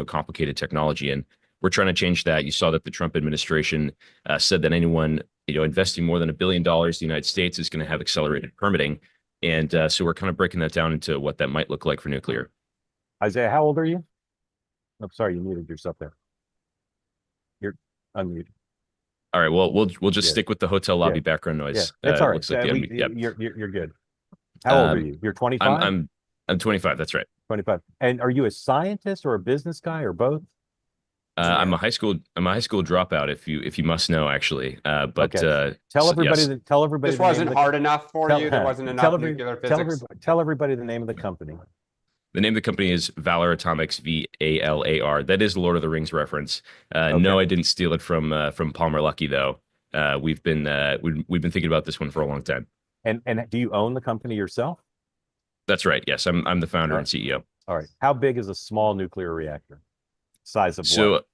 complicated technology. And we're trying to change that. You saw that the Trump administration said that anyone, investing more than $1 billion in the United States is going to have accelerated permitting. And so we're kind of breaking that down into what that might look like for nuclear. Isaiah, how old are you? I'm sorry, you muted yourself there. You're unmuted. All right. Well, we'll just Yeah. stick with the hotel lobby Yeah. background Yeah, noise. it's all right. Looks like the enemy. Yep. You're good. How old are you? You're 25? I'm 25. That's right. 25. And are you a scientist or a business guy or both? I'm a high school dropout, if you must know, actually. But okay. Tell everybody yes. that tell everybody This wasn't hard enough for you. There wasn't enough nuclear physics. Tell everybody the name of the company. The name of the company is Valor Atomics, VALAR. That is Lord of the Rings reference. No, I didn't steal it from Palmer Luckey though. We've been thinking about this one for a long time. And do you own the company yourself? That's right. Yes, I'm the founder and CEO. All right. How big is a small nuclear reactor? Size of So, what?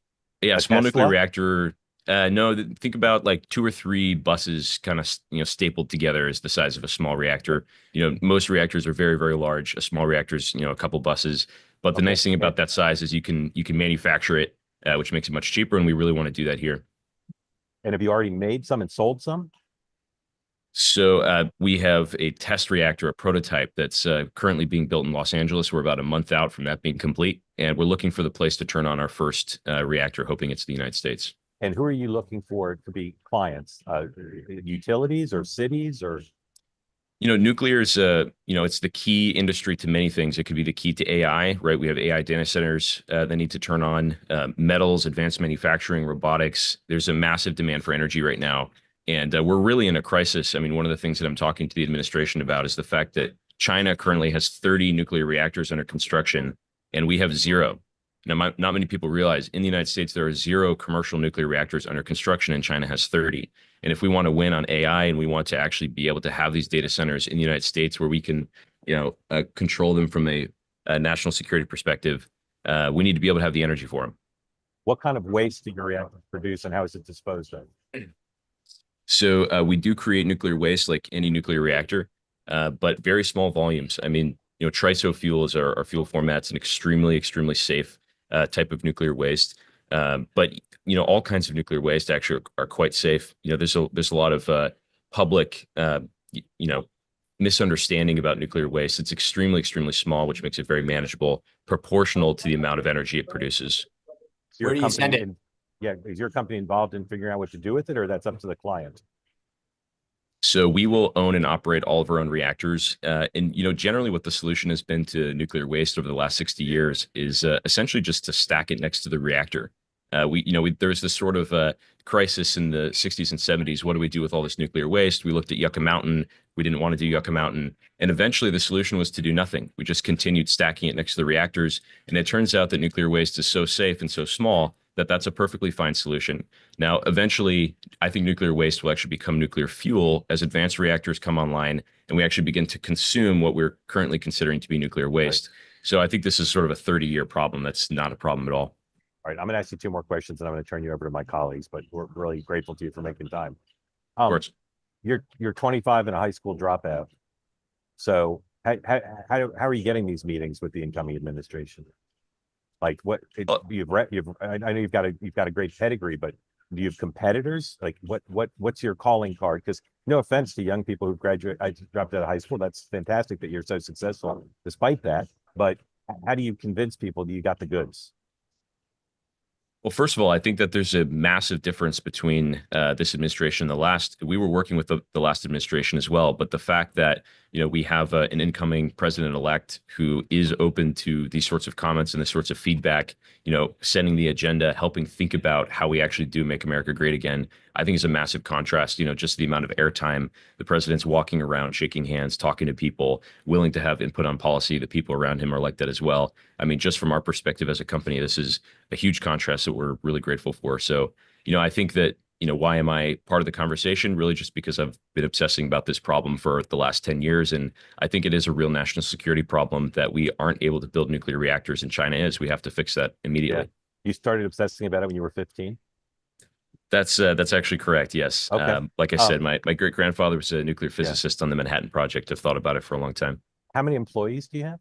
yeah, A small Tesla? nuclear reactor. No, think about like 2 or 3 buses kind of stapled together is the size of a small reactor. Most reactors are very, very large. A small reactor is a couple buses. But the nice thing about that size is you can manufacture it, which makes it much cheaper, and we really want to do that here. And have you already made some and sold some? So we have a test reactor, a prototype that's currently being built in Los Angeles. We're about a month out from that being complete, and we're looking for the place to turn on our first reactor, hoping it's the United States. And who are you looking for to be clients? Utilities or cities or? Nuclear is, it's the key industry to many things. It could be the key to AI, right? We have AI data centers that need to turn on, metals, advanced manufacturing, robotics. There's a massive demand for energy right now. And we're really in a crisis. I mean, one of the things that I'm talking to the administration about is the fact that China currently has 30 nuclear reactors under construction, and we have 0. Now, not many people realize in the United States, there are 0 commercial nuclear reactors under construction, and China has 30. And if we want to win on AI and we want to actually be able to have these data centers in the United States where we can, control them from a national security perspective, we need to be able to have the energy for them. What kind of waste do your reactors produce, and how is it disposed of? So we do create nuclear waste like any nuclear reactor, but very small volumes. I mean, TRISO fuels are fuel formats, an extremely, extremely safe type of nuclear waste. But all kinds of nuclear waste actually are quite safe. There's a lot of public misunderstanding about nuclear waste. It's extremely, extremely small, which makes it very manageable, proportional to the amount of energy it produces. Where do you send it? Is your company involved in figuring out what to do with it, or that's up to the client? So we will own and operate all of our own reactors. And generally what the solution has been to nuclear waste over the last 60 years is essentially just to stack it next to the reactor. There's this sort of crisis in the 60s and 70s. What do we do with all this nuclear waste? We looked at Yucca Mountain. We didn't want to do Yucca Mountain. And eventually the solution was to do nothing. We just continued stacking it next to the reactors. And it turns out that nuclear waste is so safe and so small that that's a perfectly fine solution. Now, eventually, I think nuclear waste will actually become nuclear fuel as advanced reactors come online and we actually begin to consume what we're currently considering to be nuclear waste. Right. So I think this is sort of a 30-year problem. That's not a problem at all. All right, I'm going to ask you 2 more questions and I'm going to turn you over to my colleagues, but we're really grateful to you for making time. Of course. You're 25 and a high school dropout. So how are you getting these meetings with the incoming administration? Like I know you've got a great pedigree, but do you have competitors? Like what's your calling card? Because no offense to young people who dropped out of high school, that's fantastic that you're so successful despite that. But how do you convince people that you got the goods? Well, first of all, I think that there's a massive difference between this administration and the last. We were working with the last administration as well, but the fact that we have an incoming president-elect who is open to these sorts of comments and this sorts of feedback, setting the agenda, helping think about how we actually do make America great again, I think is a massive contrast. Just the amount of airtime the president's walking around, shaking hands, talking to people, willing to have input on policy. The people around him are like that as well. I mean, just from our perspective as a company, this is a huge contrast that we're really grateful for. So, I think that, why am I part of the conversation? Really just because I've been obsessing about this problem for the last 10 years. And I think it is a real national security problem that we aren't able to build nuclear reactors, and China is. We have to fix that immediately. Yeah. You started obsessing about it when you were 15? That's actually correct. Yes. Okay. Like I said, my great grandfather was a nuclear physicist on the Manhattan Project. I've thought about it for a long time. How many employees do you have?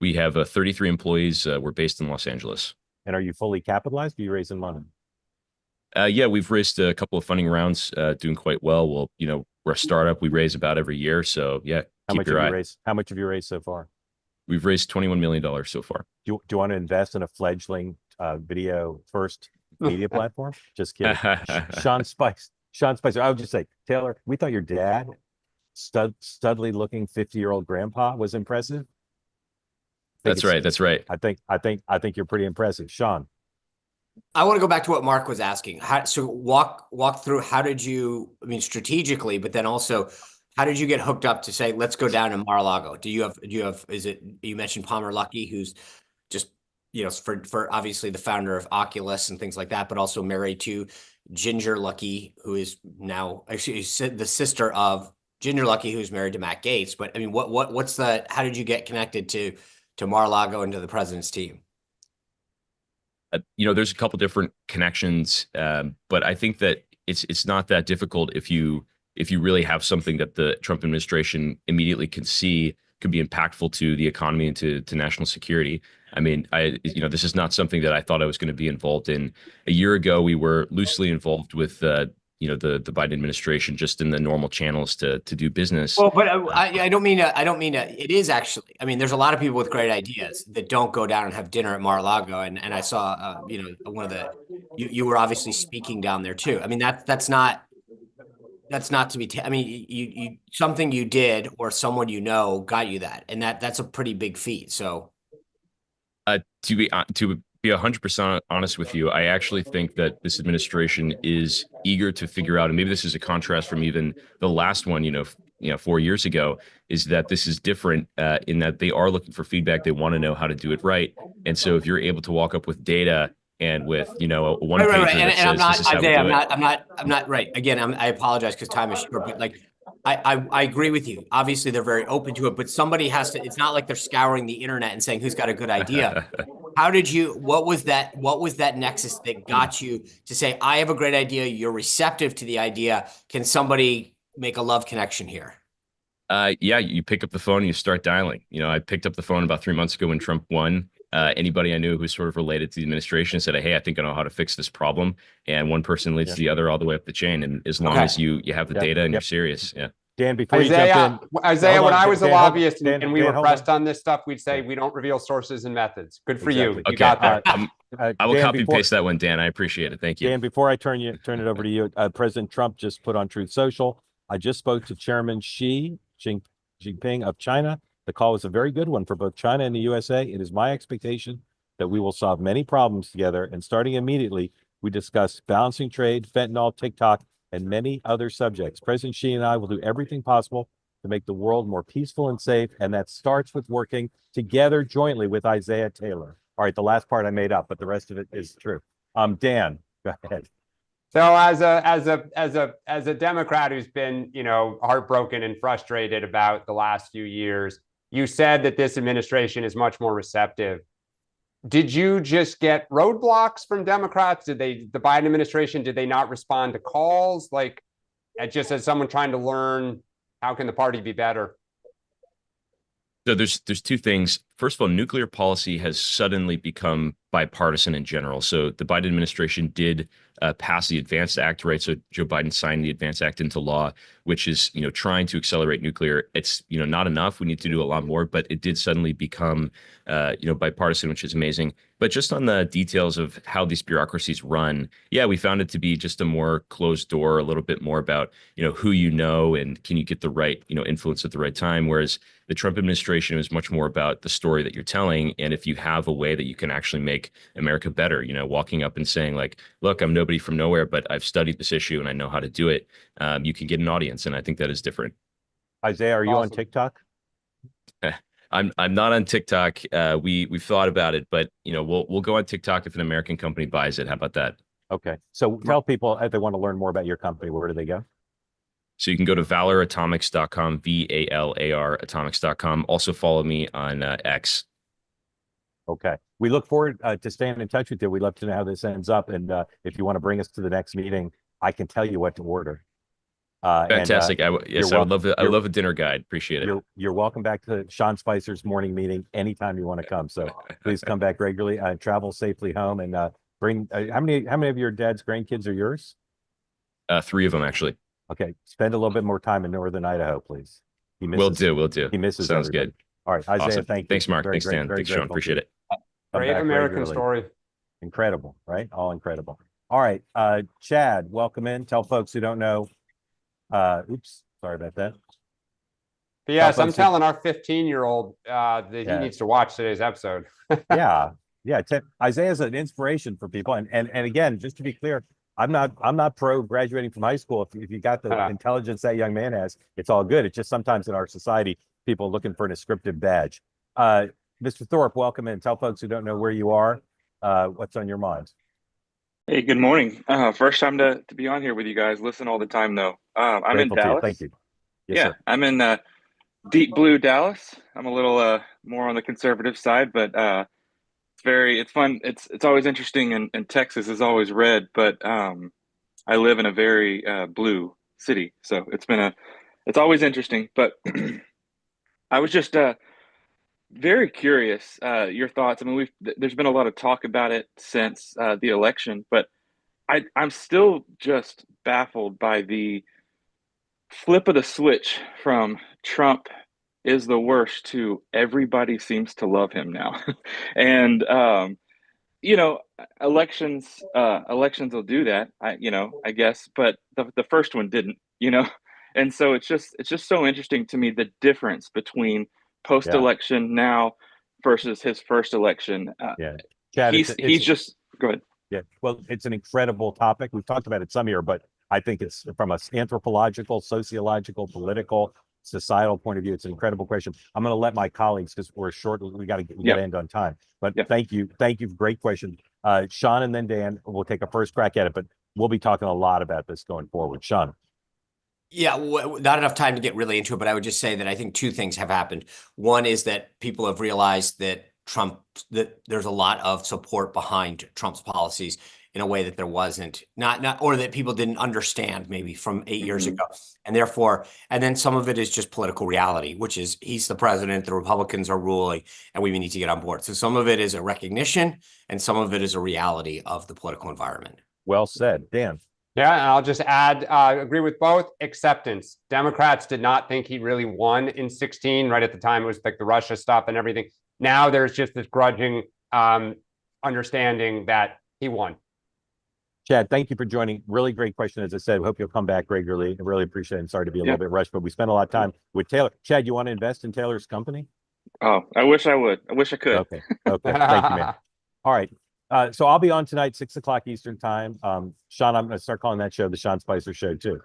We have 33 employees. We're based in Los Angeles. And are you fully capitalized? Are you raising money? Yeah, we've raised a couple of funding rounds, doing quite well. Well, we're a startup. We raise about every year. So yeah, How much have you raised so far? We've raised $21 million so far. Do you want to invest in a fledgling video first media platform? Just kidding. Sean Spicer. I would just say, Taylor, we thought your dad, studly looking 50-year-old grandpa, was impressive. That's right. That's right. I think you're pretty impressive. Sean. I want to go back to what Mark was asking. So walk through, how did you, I mean, strategically, but then also, how did you get hooked up to say, let's go down to Mar-a-Lago? Do you have, is it, you mentioned Palmer Luckey, who's just, for obviously the founder of Oculus and things like that, but also married to Ginger Luckey, who is now actually the sister of Ginger Luckey, who's married to Matt Gaetz. But I mean, what's how did you get connected to Mar-a-Lago and to the president's team? There's a couple different connections, but I think that it's not that difficult if you really have something that the Trump administration immediately can see could be impactful to the economy and to national security. I mean, this is not something that I thought I was going to be involved in. A year ago, we were loosely involved with the Biden administration, just in the normal channels to do business. Well, but I don't mean it is actually. I mean, there's a lot of people with great ideas that don't go down and have dinner at Mar-a-Lago, and I saw one of the you were obviously speaking down there too. I mean, that's not to be. I mean, you something you did or someone got you that, and that's a pretty big feat. So, to be 100% honest with you, I actually think that this administration is eager to figure out, and maybe this is a contrast from even the last one, 4 years ago, is that this is different in that they are looking for feedback. They want to know how to do it right. And so if you're able to walk up with data and with, a one pager right. that says, this is how we do it. I'm not right. Again, I apologize because time is short, but like, I agree with you. Obviously, they're very open to it, but somebody has to. It's not like they're scouring the internet and saying who's got a good idea. What was that nexus that got you to say, I have a great idea, you're receptive to the idea, can somebody make a love connection here? Yeah, you pick up the phone and you start dialing. I picked up the phone about 3 months ago when Trump won. Anybody I knew who was sort of related to the administration said, hey, I think I know how to fix this problem. And one person leads to the other all the way up the chain. And as long as you have the data and you're serious. Yeah. Dan, before you jump in. Isaiah, when I was a lobbyist and we were pressed on. on this stuff, we'd say, we don't reveal sources and methods. Good for you. Okay. You got that. I will copy and paste that one, Dan. I appreciate it. Thank you. Dan, before I turn it over to you, President Trump just put on Truth Social, I just spoke to Chairman Xi Jinping of China. The call was a very good one for both China and the USA. It is my expectation that we will solve many problems together. And starting immediately, we discuss balancing trade, fentanyl, TikTok, and many other subjects. President Xi and I will do everything possible to make the world more peaceful and safe. And that starts with working together jointly with Isaiah Taylor. All right, the last part I made up, but the rest of it is true. Dan, go ahead. So as a Democrat who's been, heartbroken and frustrated about the last few years, you said that this administration is much more receptive. Did you just get roadblocks from Democrats? The Biden administration, did they not respond to calls? Like, just as someone trying to learn, how can the party be better? So there's two things. First of all, nuclear policy has suddenly become bipartisan in general. So the Biden administration did pass the Advanced Act, right? So Joe Biden signed the Advanced Act into law, which is, trying to accelerate nuclear. It's, not enough. We need to do a lot more, but it did suddenly become, bipartisan, which is amazing. But just on the details of how these bureaucracies run, yeah, we found it to be just a more closed door, a little bit more about, who and can you get the right, influence at the right time. Whereas the Trump administration is much more about the story that you're telling. And if you have a way that you can actually make America better, walking up and saying like, look, I'm nobody from nowhere, but I've studied this issue and I know how to do it. You can get an audience. And I think that is different. Isaiah, are you on TikTok? I'm not on TikTok. We've thought about it, but we'll go on TikTok if an American company buys it. How about that? Okay. So tell people if they want to learn more about your company, where do they go? So you can go to valoratomics.com, VALAR atomics.com. Also follow me on X. Okay. We look forward to staying in touch with you. We'd love to know how this ends up. And if you want to bring us to the next meeting, I can tell you what to order. Fantastic. I would love it. I love a dinner guide. Appreciate it. You're welcome back to Sean Spicer's morning meeting anytime you want to come. So please come back regularly. Travel safely home and bring. How many of your dad's grandkids are yours? 3 of them actually. Okay, spend a little bit more time in Northern Idaho, please. Will do. He misses. Sounds everybody. Good. All right, Isaiah, awesome. thank you. Thanks, Mark. Thanks, Dan. Thanks, Sean. Appreciate it. Great American story. Incredible, right? All incredible. All right, Chad, welcome in. Tell folks who don't know. Oops, sorry about that. But yes, I'm telling our 15-year-old that he needs to watch today's episode. Yeah. Isaiah's an inspiration for people. And again, just to be clear, I'm not pro graduating from high school. If you got the intelligence that young man has, it's all good. It's just sometimes in our society, people are looking for an descriptive badge. Mr. Thorpe, welcome in. Tell folks who don't know where you are, what's on your mind. Hey, good morning. First time to be on here with you guys. Listen all the time though. I'm in Grateful to you. Dallas. Thank you. Yes, Yeah, sir. I'm in deep blue Dallas. I'm a little more on the conservative side, but it's fun. It's always interesting, and Texas is always red, but I live in a very blue city, so it's always interesting. But I was just very curious your thoughts. I mean, there's been a lot of talk about it since the election, but I'm still just baffled by the flip of the switch from Trump is the worst to everybody seems to love him now. And you know, elections will do that, I guess, but the first one didn't, you know. And so it's just so interesting to me the difference between post-election now versus his first election. Chad, He's just go ahead. Yeah, well, it's an incredible topic. We've talked about it some here, but I think it's from an anthropological, sociological, political, societal point of view. It's an incredible question. I'm going to let my colleagues, because we're short, we got to end on time. But thank you, great question, Sean, and then Dan. We'll take a first crack at it, but we'll be talking a lot about this going forward. Sean. Yeah, not enough time to get really into it, but I would just say that I think two things have happened. One is that people have realized that there's a lot of support behind Trump's policies in a way that there wasn't, or that people didn't understand maybe from 8 years ago. And therefore, and then some of it is just political reality, which is he's the president, the Republicans are ruling, and we need to get on board. So some of it is a recognition and some of it is a reality of the political environment. Well said, Dan. Yeah, and I'll just add, agree with both. Acceptance. Democrats did not think he really won in 16. Right at the time, it was like the Russia stuff and everything. Now there's just this grudging understanding that he won. Chad, thank you for joining. Really great question. As I said, we hope you'll come back regularly. I really appreciate it. I'm sorry to be a little bit rushed, but we spent a lot of time with Taylor. Chad, you want to invest in Taylor's company? Oh, I wish I would. I wish I could. Okay. Thank you, man. All right. So I'll be on tonight, 6 o'clock Eastern time. Sean, I'm going to start calling that show the Sean Spicer Show too.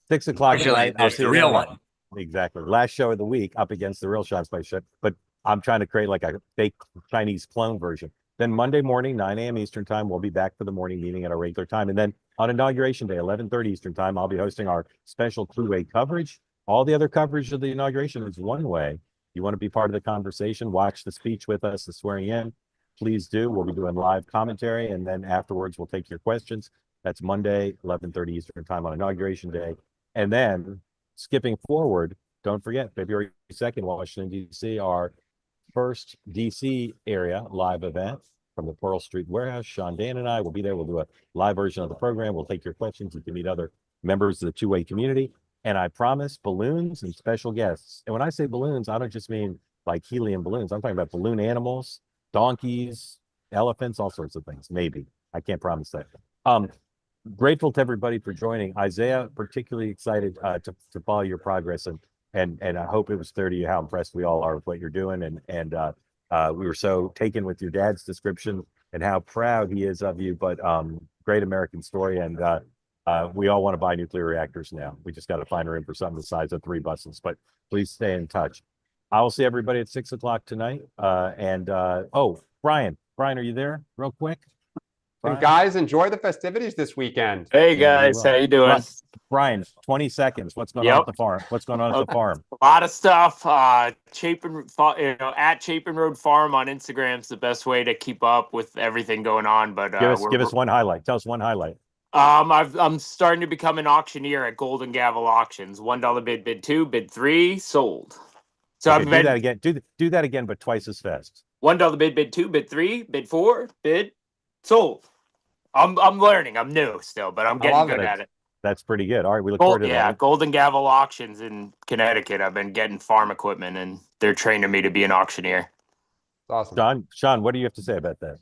6 o'clock tonight. There's the real one. Exactly. Last show of the week up against the real Sean Spicer Show. But I'm trying to create like a fake Chinese clone version. Then Monday morning, 9 a.m. Eastern time, we'll be back for the morning meeting at our regular time. And then on Inauguration Day, 11:30 Eastern time, I'll be hosting our special two-way coverage. All the other coverage of the inauguration is one way. You want to be part of the conversation, watch the speech with us, the swearing in, please do. We'll be doing live commentary, and then afterwards we'll take your questions. That's Monday, 11:30 Eastern time on Inauguration Day. And then skipping forward, don't forget, February 2nd, Washington, D.C., our first DC area live event from the Pearl Street Warehouse. Sean, Dan, and I will be there. We'll do a live version of the program. We'll take your questions. You can meet other members of the two-way community. And I promise balloons and special guests. And when I say balloons, I don't just mean like helium balloons. I'm talking about balloon animals, donkeys, elephants, all sorts of things. Maybe. I can't promise that. Grateful to everybody for joining. Isaiah, particularly excited to follow your progress, and I hope it was clear to you how impressed we all are with what you're doing. And we were so taken with your dad's description and how proud he is of you. But great American story, and we all want to buy nuclear reactors now. We just got to find room for something the size of 3 buses. But please stay in touch. I will see everybody at 6 o'clock tonight. Oh, Brian, are you there? Real quick. And guys, enjoy the festivities this weekend. Hey guys, how you doing? Brian, 20 seconds. What's going on at the farm? What's going on at the farm? A lot of stuff. Chapin, at Chapin Road Farm on Instagram is the best way to keep up with everything going on. But give us one highlight. Tell us one highlight. I'm starting to become an auctioneer at Golden Gavel Auctions. $1 bid, bid 2, bid 3, sold. So okay, do that again. Do that again, but twice as fast. $1 bid, bid 2, bid 3, bid 4, bid, sold. I'm learning. I'm new still, but I'm getting good at it. That's pretty good. All right, we look forward to that. Yeah, Golden Gavel Auctions in Connecticut. I've been getting farm equipment, and they're training me to be an auctioneer. Awesome. Sean, what do you have to say about that?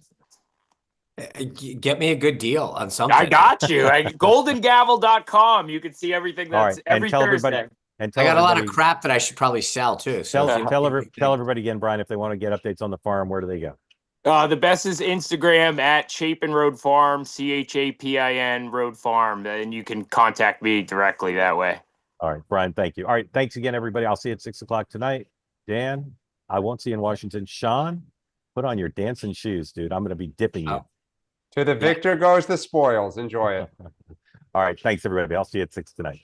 Get me a good deal on something. I got you. Goldengavel.com. You can see everything All that's right, and every tell Thursday. everybody. And I tell got a lot of everybody- crap that I should probably sell too. So tell everybody again, Brian, if they want to get updates on the farm, where do they go? The best is Instagram at Chapin Road Farm, CHAPIN Road Farm, and you can contact me directly that way. All right, Brian, thank you. All right, thanks again, everybody. I'll see you at 6 o'clock tonight. Dan, I won't see you in Washington. Sean, put on your dancing shoes, dude. I'm going to be dipping you. To the victor goes the spoils. Enjoy it. All right, thanks, everybody. I'll see you at 6 tonight.